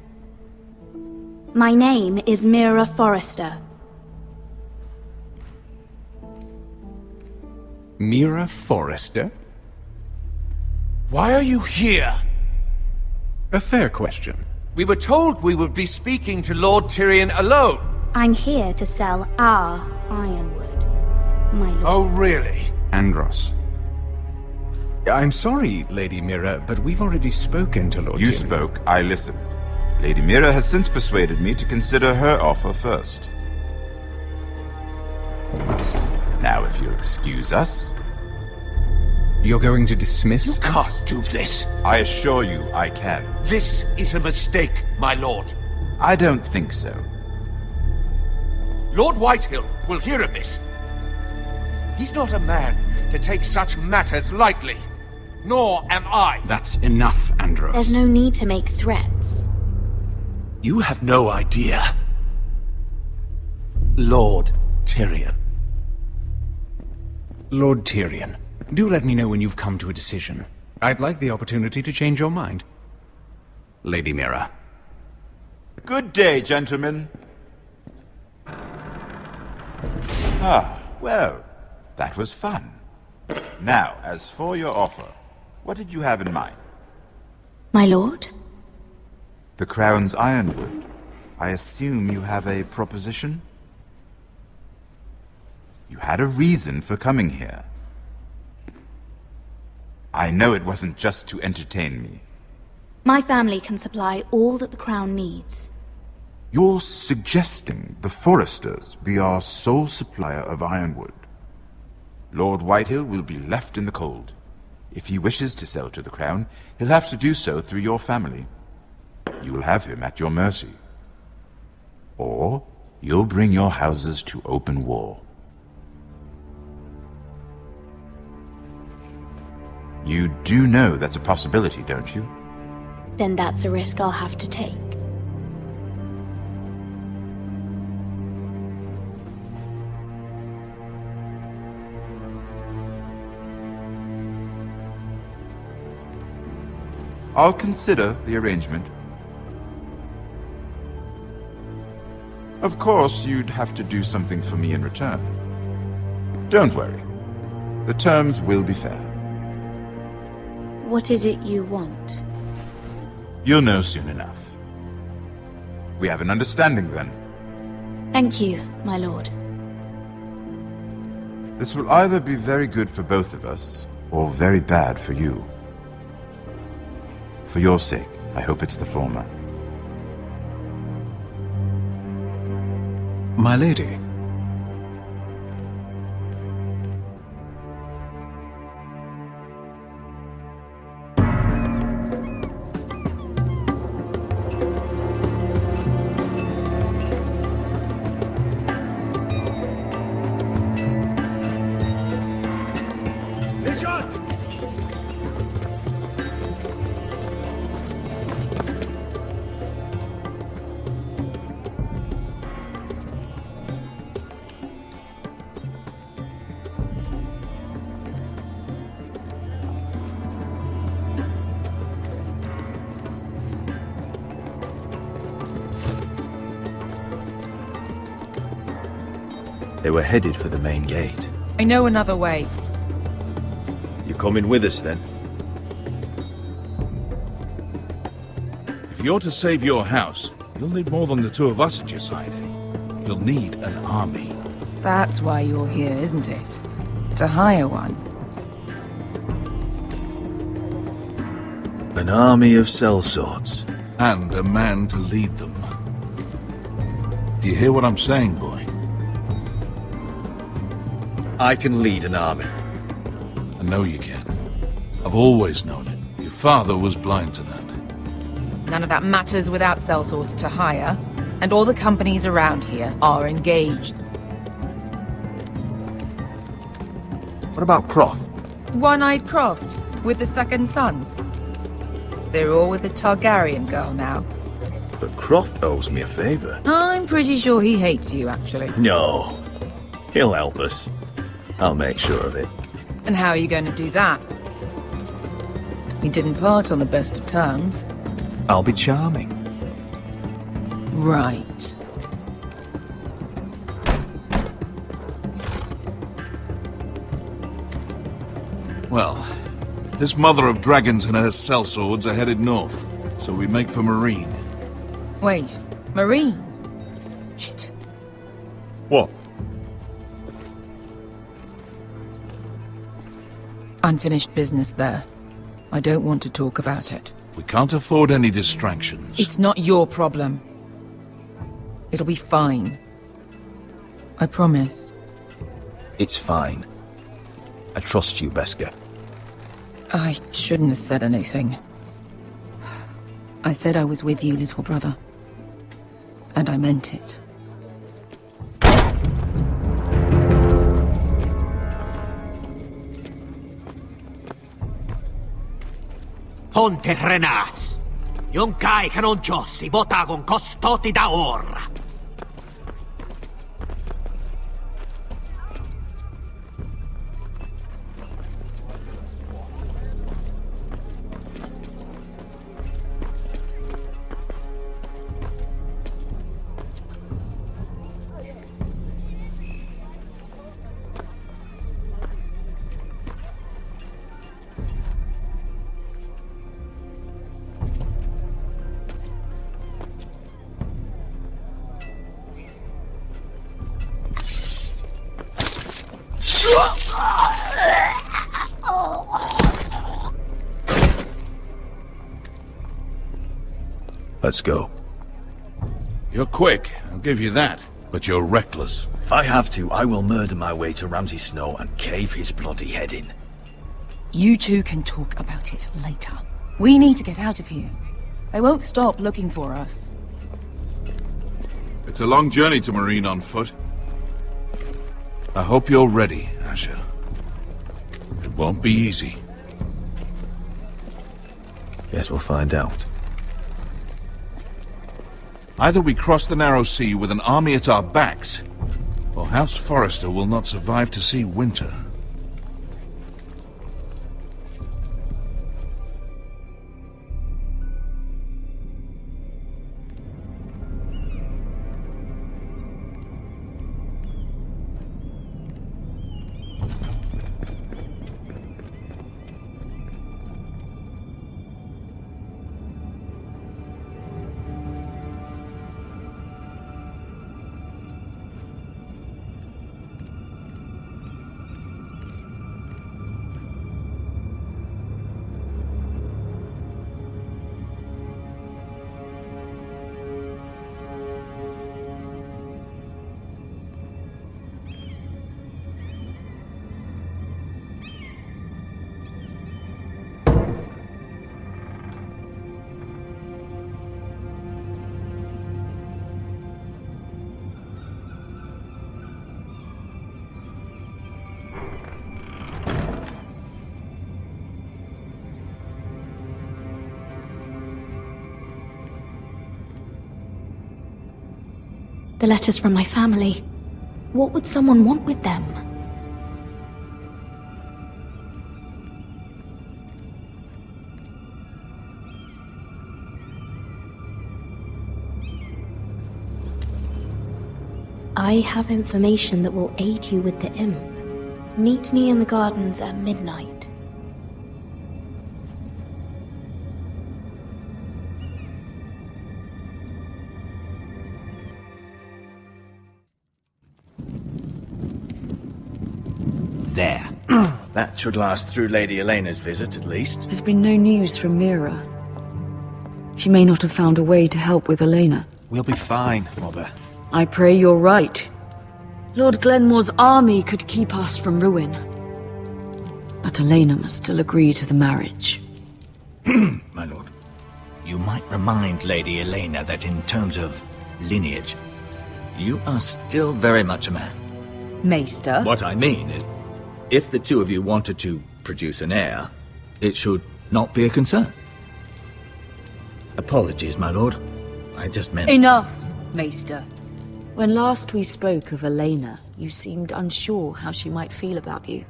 My name is Mira Forrester. Mira Forrester? Why are you here? A fair question. We were told we would be speaking to Lord Tyrion alone. I'm here to sell our ironwood, my lord. Oh, really? Andros. I'm sorry, Lady Mira, but we've already spoken to Lord You Tyrion. spoke, I listened. Lady Mira has since persuaded me to consider her offer first. Now, if you'll excuse us... You're going to dismiss You can't do this. I assure you I can. This is a mistake, my lord. I don't think so. Lord Whitehill will hear of this. He's not a man to take such matters lightly. Nor am I. That's enough, Andros. There's no need to make threats. You have no idea. Lord Tyrion. Lord Tyrion, do let me know when you've come to a decision. I'd like the opportunity to change your mind. Lady Mira. Good day, gentlemen. Ah, well, that was fun. Now, as for your offer, what did you have in mind? My lord? The Crown's ironwood. I assume you have a proposition? You had a reason for coming here. I know it wasn't just to entertain me. My family can supply all that the Crown needs. You're suggesting the Forresters be our sole supplier of ironwood. Lord Whitehill will be left in the cold. If he wishes to sell to the Crown, he'll have to do so through your family. You'll have him at your mercy. Or you'll bring your houses to open war. You do know that's a possibility, don't you? Then that's a risk I'll have to take. I'll consider the arrangement. Of course, you'd have to do something for me in return. Don't worry. The terms will be fair. What is it you want? You'll know soon enough. We have an understanding then. Thank you, my lord. This will either be very good for both of us, or very bad for you. For your sake, I hope it's the former. My lady. They were headed for the main gate. I know another way. You coming with us then? If you're to save your house, you'll need more than the two of us at your side. You'll need an army. That's why you're here, isn't it? To hire one. An army of sellswords. And a man to lead them. Do you hear what I'm saying, boy? I can lead an army. I know you can. I've always known it. Your father was blind to that. None of that matters without sellswords to hire, and all the companies around here are engaged. What about Croft? One-Eyed Croft, with the second sons. They're all with the Targaryen girl now. But Croft owes me a favor. I'm pretty sure he hates you, actually. No. He'll help us. I'll make sure of it. And how are you going to do that? We didn't part on the best of terms. I'll be charming. Right. Well, this mother of dragons and her sellswords are headed north, so we make for Marine. Wait, Marine? Shit. What? Unfinished business there. I don't want to talk about it. We can't afford any distractions. It's not your problem. It'll be fine. I promise. It's fine. I trust you, Beskar. I shouldn't have said anything. I said I was with you, little brother. And I meant it. Ponte Renas. Yon kai canon jossi botagon costoti da orra. Let's go. You're quick, I'll give you that. But you're reckless. If I have to, I will murder my way to Ramsay Snow and cave his bloody head in. You two can talk about it later. We need to get out of here. They won't stop looking for us. It's a long journey to Marine on foot. I hope you're ready, Asher. It won't be easy. Guess we'll find out. Either we cross the narrow sea with an army at our backs, or House Forrester will not survive to see winter. The letters from my family. What would someone want with them? I have information that will aid you with the imp. Meet me in the gardens at midnight. There. That should last through Lady Elena's visit, at least. There's been no news from Mira. She may not have found a way to help with Elena. We'll be fine, Mother. I pray you're right. Lord Glenmore's army could keep us from ruin. But Elena must still agree to the marriage. My lord, you might remind Lady Elena that in terms of lineage, you are still very much a man. Maester? What I mean is, if the two of you wanted to produce an heir, it should not be a concern. Apologies, my lord. I just meant... Enough, Maester. When last we spoke of Elena, you seemed unsure how she might feel about you.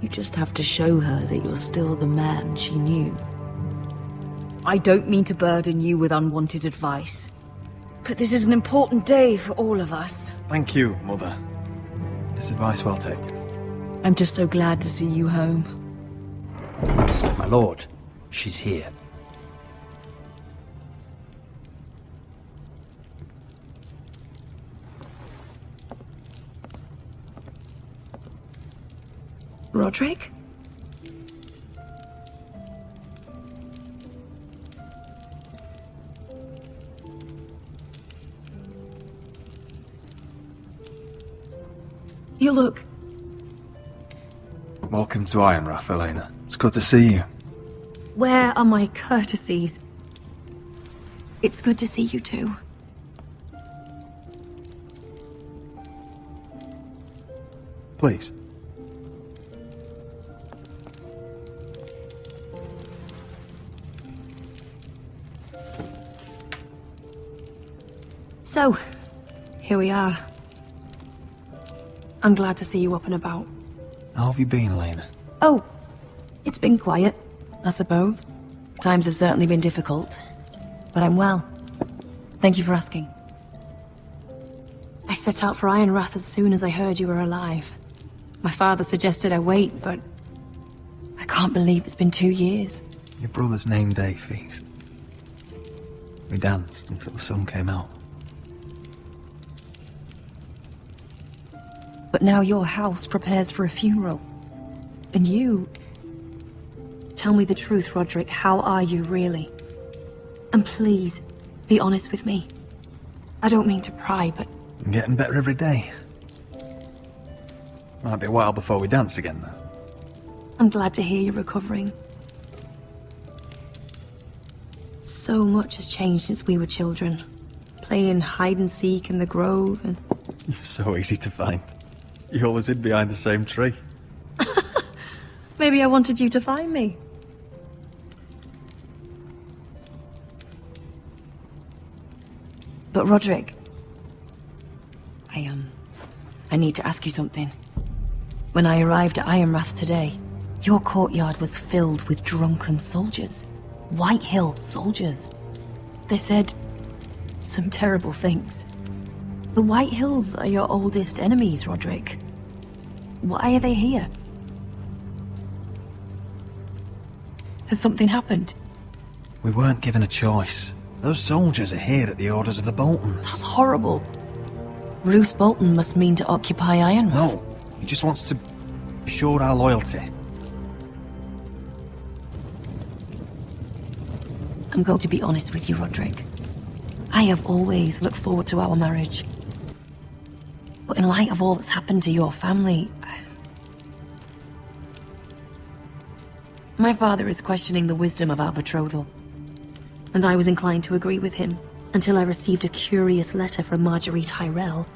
You just have to show her that you're still the man she knew. I don't mean to burden you with unwanted advice, but this is an important day for all of us. Thank you, Mother. This advice well taken. I'm just so glad to see you home. My lord, she's here. Roderick? You look... Welcome to Ironrath, Elena. It's good to see you. Where are my courtesies? It's good to see you too. Please. So, here we are. I'm glad to see you up and about. How have you been, Elena? Oh, it's been quiet, I suppose. Times have certainly been difficult, but I'm well. Thank you for asking. I set out for Ironrath as soon as I heard you were alive. My father suggested I wait, but I can't believe it's been 2 years. Your brother's name day feast. We danced until the sun came out. But now your house prepares for a funeral. And you... Tell me the truth, Roderick. How are you, really? And please, be honest with me. I don't mean to pry, but... I'm getting better every day. Might be a while before we dance again, though. I'm glad to hear you're recovering. So much has changed since we were children. Playing hide-and-seek in the grove and... You're so easy to find. You always hid behind the same tree. Maybe I wanted you to find me. But Roderick... I need to ask you something. When I arrived at Ironrath today, your courtyard was filled with drunken soldiers. White Hill soldiers. They said some terrible things. The White Hills are your oldest enemies, Roderick. Why are they here? Has something happened? We weren't given a choice. Those soldiers are here at the orders of the Boltons. That's horrible. Roose Bolton must mean to occupy Ironrath. No, he just wants to assure our loyalty. I'm going to be honest with you, Roderick. I have always looked forward to our marriage. But in light of all that's happened to your family... My father is questioning the wisdom of our betrothal. And I was inclined to agree with him, until I received a curious letter from Marjorie Tyrell.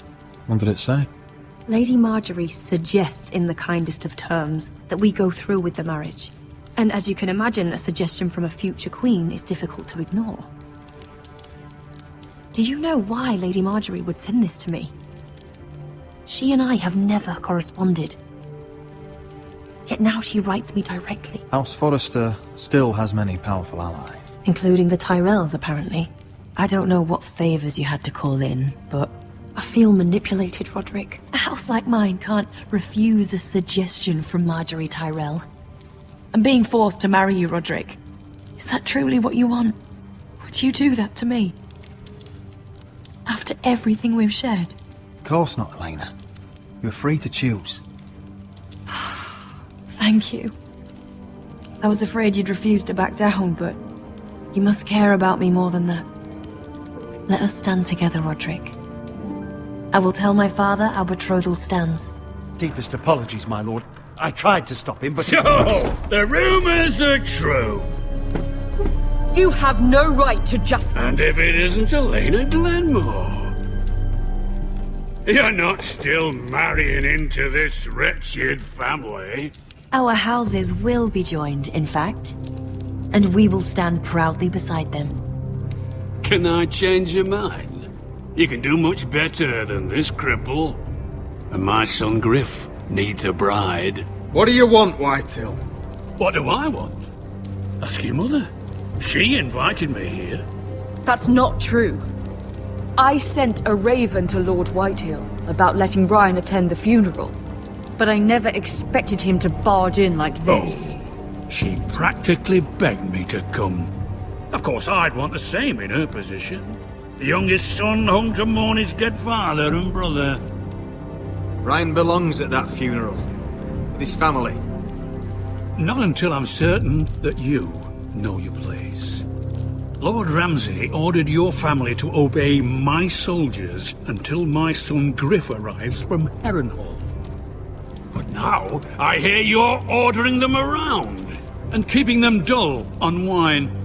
What did it say? Lady Marjorie suggests in the kindest of terms that we go through with the marriage. And as you can imagine, a suggestion from a future queen is difficult to ignore. Do you know why Lady Marjorie would send this to me? She and I have never corresponded. Yet now she writes me directly. House Forrester still has many powerful allies. Including the Tyrells, apparently. I don't know what favors you had to call in, but feel manipulated, Roderick. A house like mine can't refuse a suggestion from Marjorie Tyrell. I'm being forced to marry you, Roderick. Is that truly what you want? Would you do that to me? After everything we've shared? Of course not, Elena. You're free to choose. Thank you. I was afraid you'd refuse to back down, but you must care about me more than that. Let us stand together, Roderick. I will tell my father our betrothal stands. Deepest apologies, my lord. I tried to stop him, but... So, the rumors are true. You have no right to just... And if it isn't Elena Glenmore? You're not still marrying into this wretched family. Our houses will be joined, in fact. And we will stand proudly beside them. Can I change your mind? You can do much better than this cripple. And my son Griff needs a bride. What do you want, Whitetail? What do I want? Ask your mother. She invited me here. That's not true. I sent a raven to Lord Whitehill about letting Ryan attend the funeral. But I never expected him to barge in like this. Oh, she practically begged me to come. Of course, I'd want the same in her position. The youngest son home to mourn his dead father and brother. Ryan belongs at that funeral. With his family. Not until I'm certain that you know your place. Lord Ramsay ordered your family to obey my soldiers until my son Griff arrives from Harrenhal. But now, I hear you're ordering them around and keeping them dull on wine.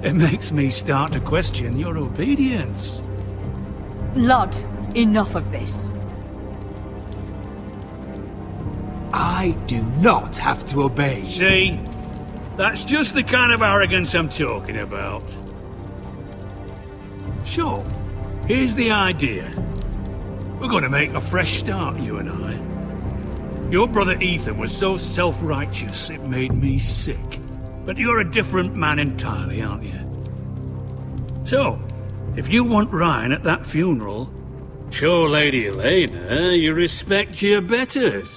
It makes me start to question your obedience. Lud, enough of this. I do not have to obey. See? That's just the kind of arrogance I'm talking about. So, here's the idea. We're going to make a fresh start, you and I. Your brother Ethan was so self-righteous it made me sick. But you're a different man entirely, aren't you? So, if you want Ryan at that funeral, show Lady Elena you respect your betters.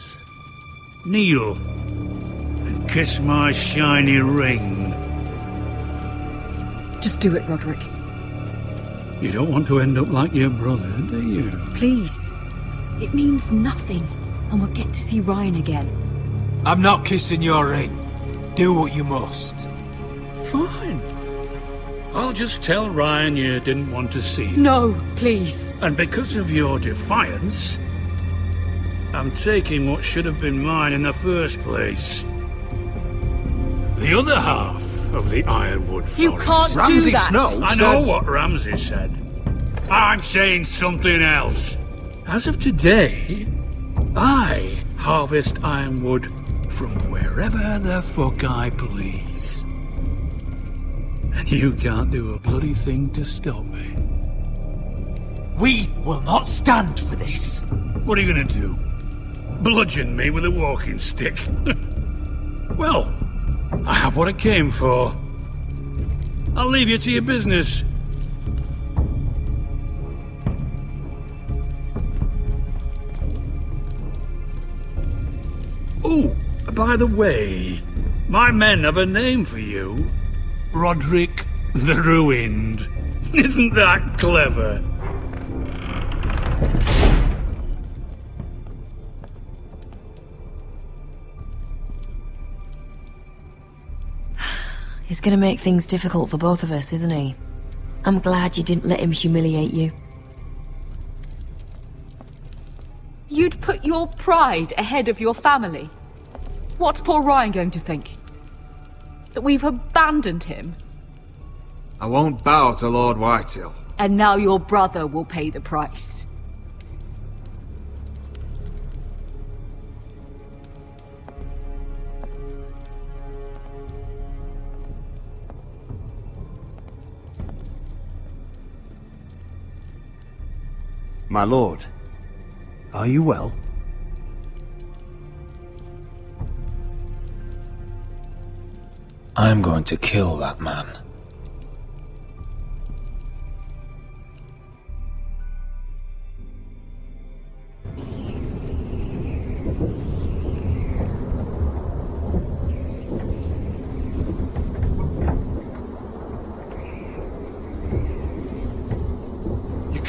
Kneel and kiss my shiny ring. Just do it, Roderick. You don't want to end up like your brother, do you? Please. It means nothing, and we'll get to see Ryan again. I'm not kissing your ring. Do what you must. Fine. I'll just tell Ryan you didn't want to see him. No, please. And because of your defiance, I'm taking what should have been mine in the first place. The other half of the Ironwood Forest. You can't do that! I know what Ramsay said. I'm saying something else. As of today, I harvest Ironwood from wherever the fuck I please. And you can't do a bloody thing to stop me. We will not stand for this. What are you gonna do? Bludgeon me with a walking stick? Well, I have what I came for. I'll leave you to your business. Oh, by the way, my men have a name for you. Roderick the Ruined. Isn't that clever? He's gonna make things difficult for both of us, isn't he? I'm glad you didn't let him humiliate you. You'd put your pride ahead of your family. What's poor Ryan going to think? That we've abandoned him? I won't bow to Lord Whitehill. And now your brother will pay the price. My lord, are you well? I'm going to kill that man.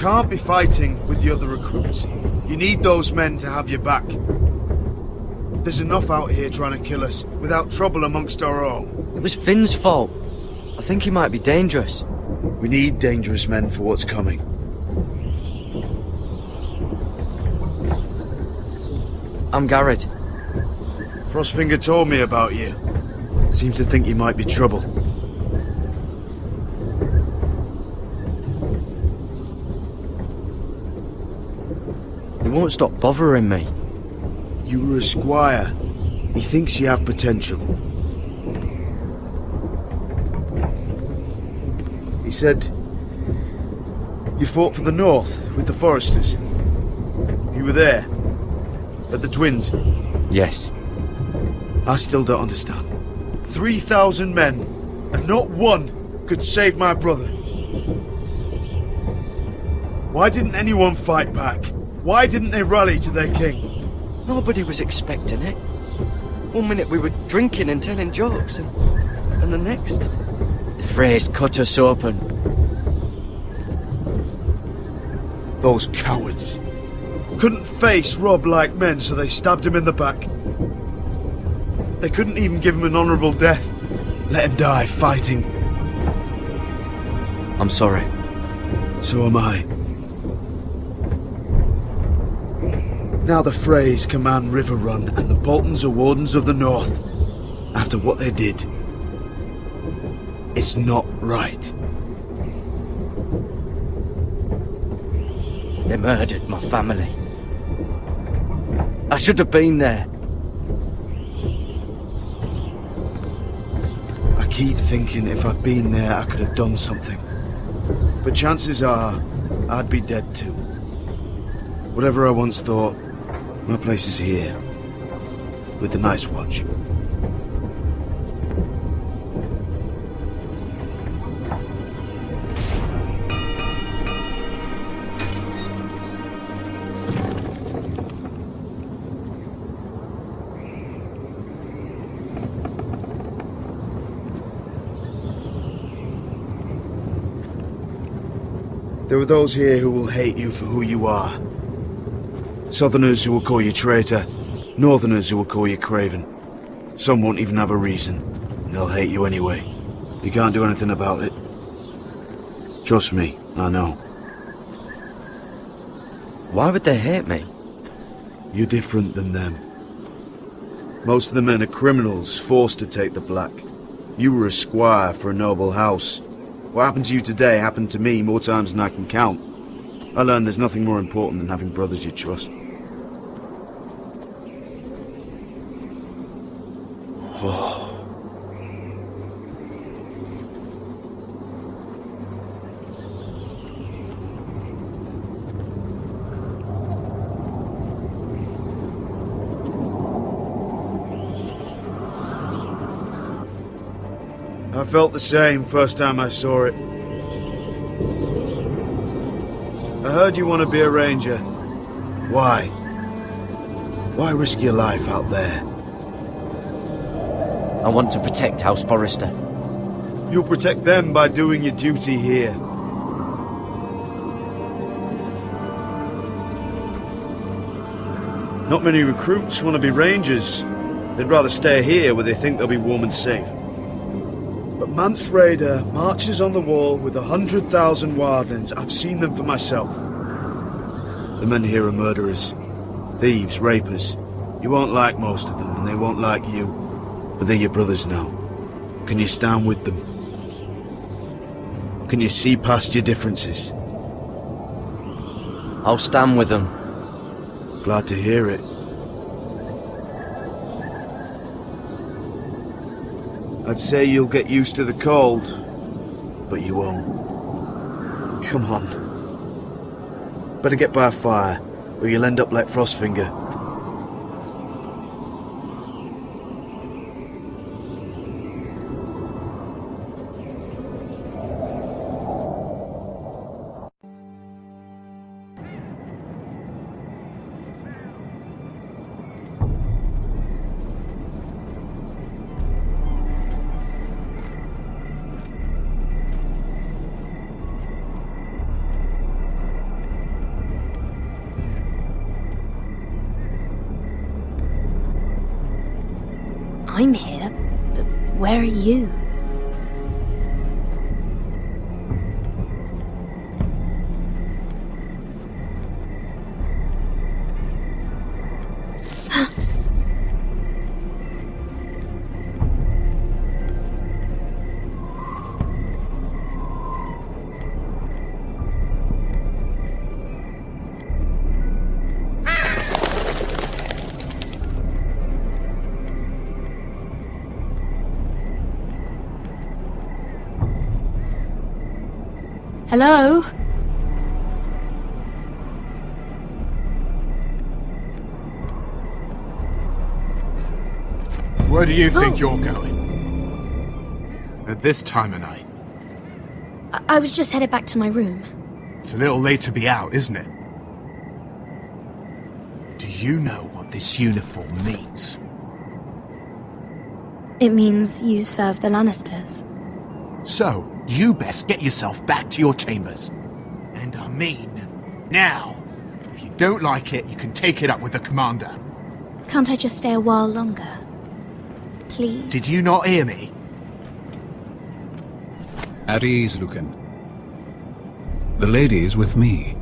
can't be fighting with the other recruits. You need those men to have your back. There's enough out here trying to kill us, without trouble amongst our own. It was Finn's fault. I think he might be dangerous. We need dangerous men for what's coming. I'm Garrett. Frostfinger told me about you. Seems to think you might be trouble. He won't stop bothering me. You were a squire. He thinks you have potential. He said you fought for the North with the Foresters. You were there. At the Twins. Yes. I still don't understand. 3,000 men, and not one could save my brother. Why didn't anyone fight back? Why didn't they rally to their king? Nobody was expecting it. One minute we were drinking and telling jokes, and the next, the Freys cut us open. Those cowards. Couldn't face Rob like men, so they stabbed him in the back. They couldn't even give him an honourable death. Let him die fighting. I'm sorry. So am I. Now the Freys command Riverrun, and the Boltons are Wardens of the North. After what they did. It's not right. They murdered my family. I should have been there. I keep thinking if I'd been there, I could have done something. But chances are, I'd be dead too. Whatever I once thought, my place is here. With the Night's Watch. There are those here who will hate you for who you are. Southerners who will call you traitor, Northerners who will call you craven. Some won't even have a reason, and they'll hate you anyway. You can't do anything about it. Trust me, I know. Why would they hate me? You're different than them. Most of the men are criminals, forced to take the black. You were a squire for a noble house. What happened to you today happened to me more times than I can count. I learned there's nothing more important than having brothers you trust. I felt the same first time I saw it. I heard you want to be a ranger. Why? Why risk your life out there? I want to protect House Forrester. You'll protect them by doing your duty here. Not many recruits want to be rangers. They'd rather stay here where they think they'll be warm and safe. But Mance Raider marches on the wall with 100,000 wildlings. I've seen them for myself. The men here are murderers. Thieves, rapers. You won't like most of them, and they won't like you. But they're your brothers now. Can you stand with them? Can you see past your differences? I'll stand with them. Glad to hear it. I'd say you'll get used to the cold, but you won't. Come on. Better get by a fire, or you'll end up like Frostfinger. I'm here, but where are you? Hello? Where do you think you're going? At this time of night? I was just headed back to my room. It's a little late to be out, isn't it? Do you know what this uniform means? It means you serve the Lannisters. So, you best get yourself back to your chambers. And I mean, now. If you don't like it, you can take it up with the commander. Can't I just stay a while longer? Please? Did you not hear me? At ease, Lucan. The lady is with me.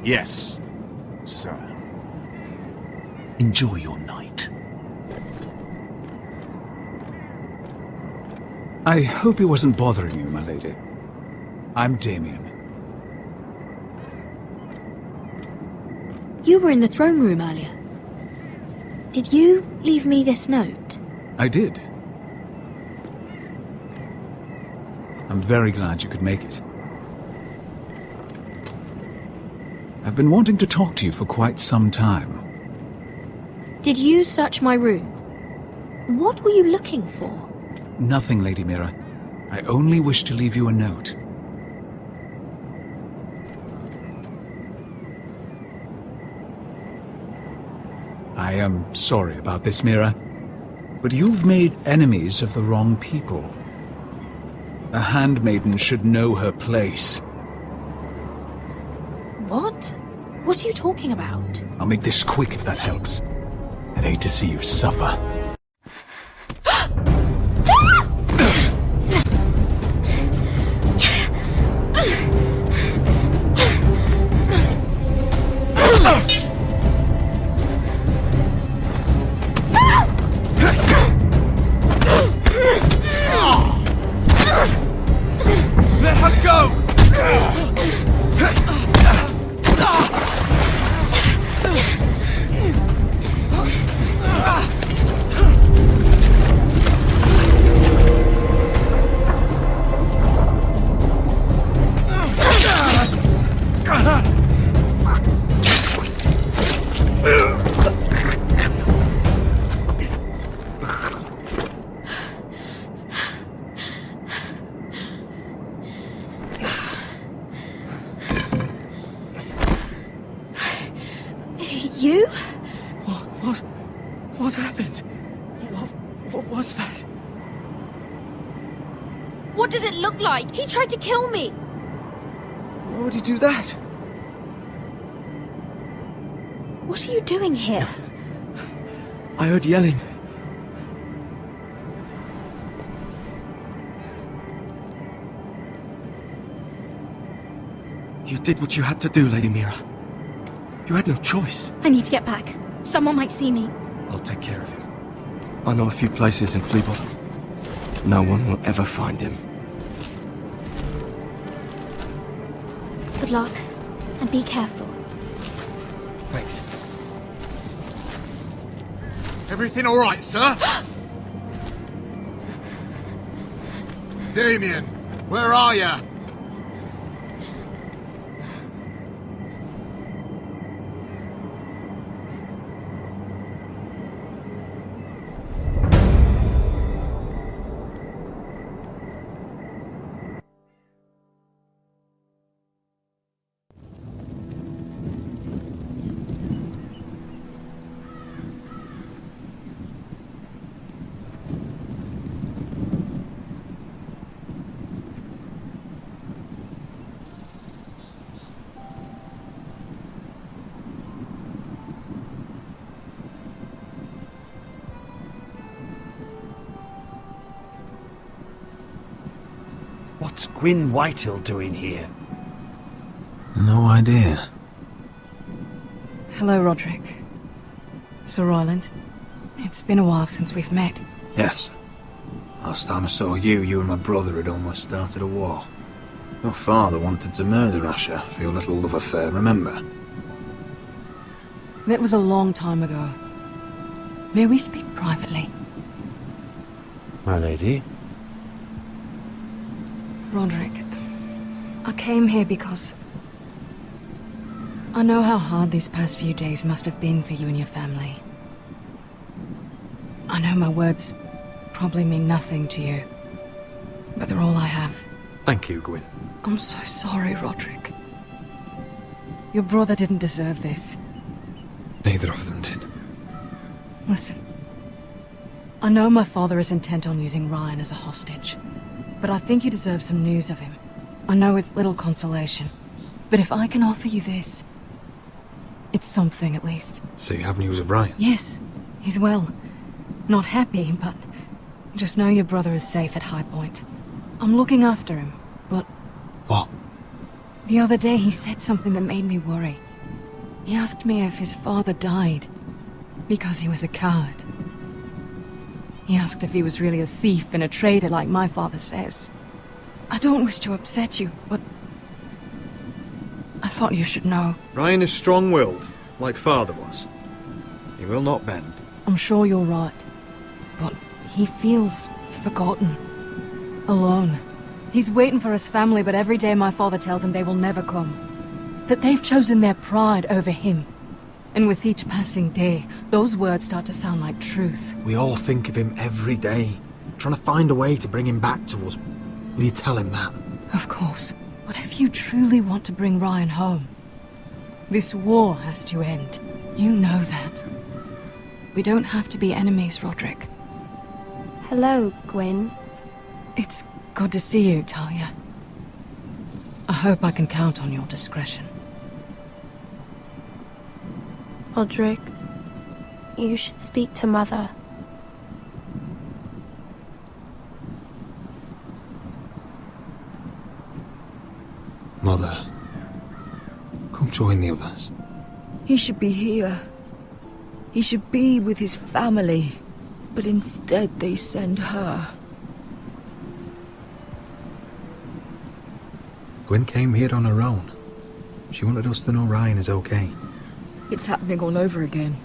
Yes, sir. Enjoy your night. I hope he wasn't bothering you, my lady. I'm Damien. You were in the throne room earlier. Did you leave me this note? I did. I'm very glad you could make it. I've been wanting to talk to you for quite some time. Did you search my room? What were you looking for? Nothing, Lady Mira. I only wish to leave you a note. I am sorry about this, Mira, but you've made enemies of the wrong people. A handmaiden should know her place. What? What are you talking about? I'll make this quick if that helps. I'd hate to see you suffer. Let her go! You? What happened? What was that? What did it look like? He tried to kill me! Why would he do that? What are you doing here? I heard yelling. You did what you had to do, Lady Mira. You had no choice. I need to get back. Someone might see me. I'll take care of him. I know a few places in Fleabottom. No one will ever find him. Good luck, and be careful. Thanks. Everything all right, sir? Damien, where are you? What's Gwyn Whitehill doing here? No idea. Hello, Roderick. Sir Royland. It's been a while since we've met. Yes. Last time I saw you, you and my brother had almost started a war. Your father wanted to murder Asher for your little love affair, remember? That was a long time ago. May we speak privately? My lady? Roderick, I came here because I know how hard these past few days must have been for you and your family. I know my words probably mean nothing to you, but they're all I have. Thank you, Gwyn. I'm so sorry, Roderick. Your brother didn't deserve this. Neither of them did. Listen, I know my father is intent on using Ryan as a hostage, but I think you deserve some news of him. I know it's little consolation, but if I can offer you this, it's something at least. So you have news of Ryan? Yes, he's well. Not happy, but just know your brother is safe at High Point. I'm looking after him, but... What? The other day he said something that made me worry. He asked me if his father died because he was a coward. He asked if he was really a thief and a traitor like my father says. I don't wish to upset you, but I thought you should know. Ryan is strong-willed, like father was. He will not bend. I'm sure you're right, but he feels forgotten, alone. He's waiting for his family, but every day my father tells him they will never come. That they've chosen their pride over him. And with each passing day, those words start to sound like truth. We all think of him every day, trying to find a way to bring him back to us. Will you tell him that? Of course. But if you truly want to bring Ryan home, this war has to end. You know that. We don't have to be enemies, Roderick. Hello, Gwyn. It's good to see you, Talia. I hope I can count on your discretion. Roderick, you should speak to Mother. Mother, come join the others. He should be here. He should be with his family. But instead they send her. Gwyn came here on her own. She wanted us to know Ryan is okay. It's happening all over again.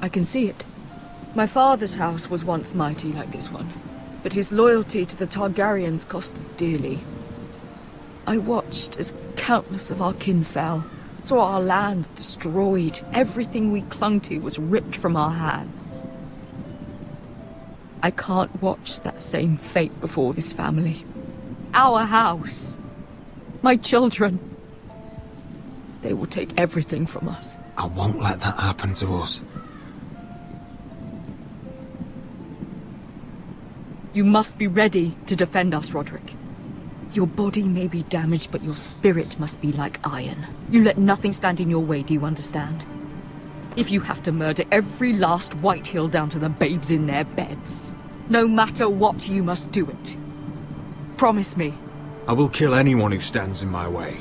I can see it. My father's house was once mighty like this one, but his loyalty to the Targaryens cost us dearly. I watched as countless of our kin fell, saw our lands destroyed, everything we clung to was ripped from our hands. I can't watch that same fate before this family. Our house. My children. They will take everything from us. I won't let that happen to us. You must be ready to defend us, Roderick. Your body may be damaged, but your spirit must be like iron. You let nothing stand in your way, do you understand? If you have to murder every last Whitehill down to the babes in their beds, no matter what, you must do it. Promise me. I will kill anyone who stands in my way.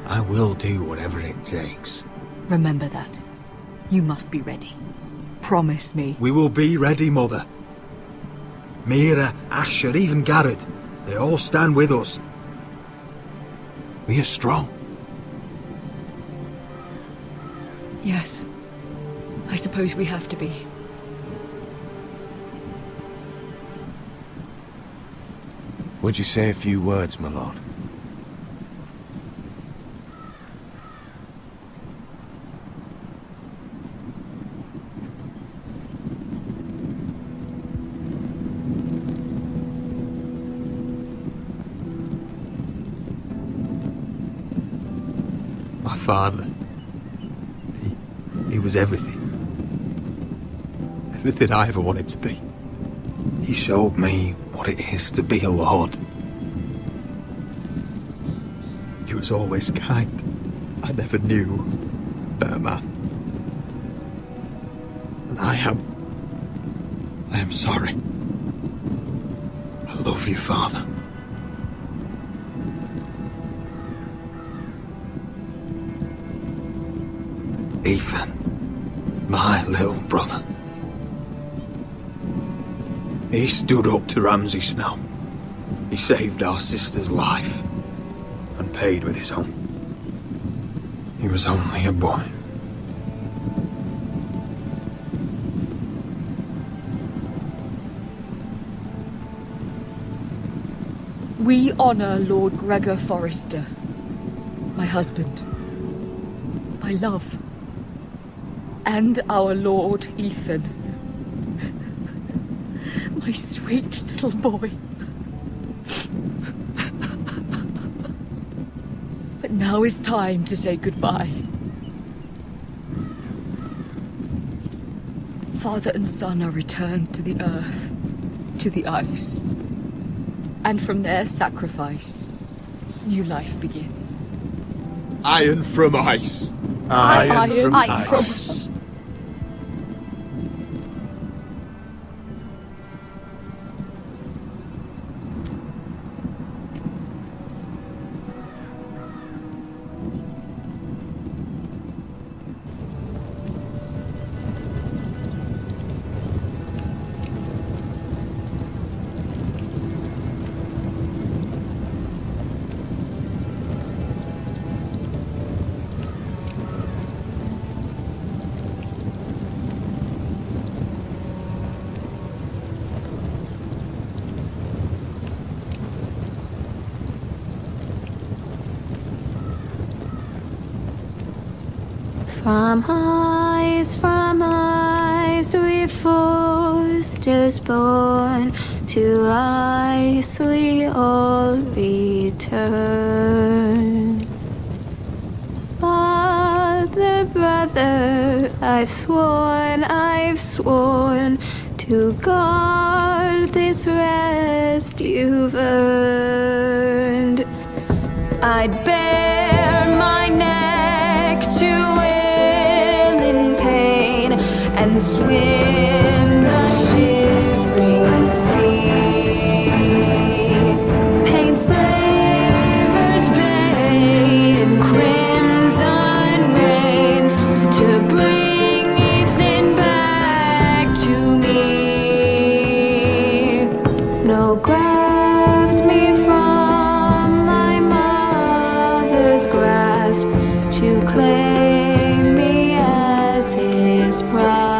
I will do whatever it takes. Remember that. You must be ready. Promise me. We will be ready, Mother. Mira, Asher, even Garrett. They all stand with us. We are strong. Yes. I suppose we have to be. Would you say a few words, my lord? My father. He was everything. Everything I ever wanted to be. He showed me what it is to be a lord. He was always kind. I never knew a better man. And I am sorry. I love you, Father. Ethan, my little brother. He stood up to Ramsay Snow. He saved our sister's life and paid with his own. He was only a boy. We honor Lord Gregor Forrester, my husband, my love, and our Lord Ethan, my sweet little boy. But now is time to say goodbye. Father and son are returned to the earth, to the ice. And from their sacrifice, new life begins. Iron from ice. Iron from ice. From ice, we Forsters born, to ice we all return. Father, brother, I've sworn to guard this rest you've earned. I'd bare my neck to and swim the shivering sea. Paint slavers bay in crimson rains to bring Ethan back to me. Snow grabbed me from my mother's grasp to claim me as his prize.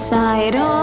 Fight on.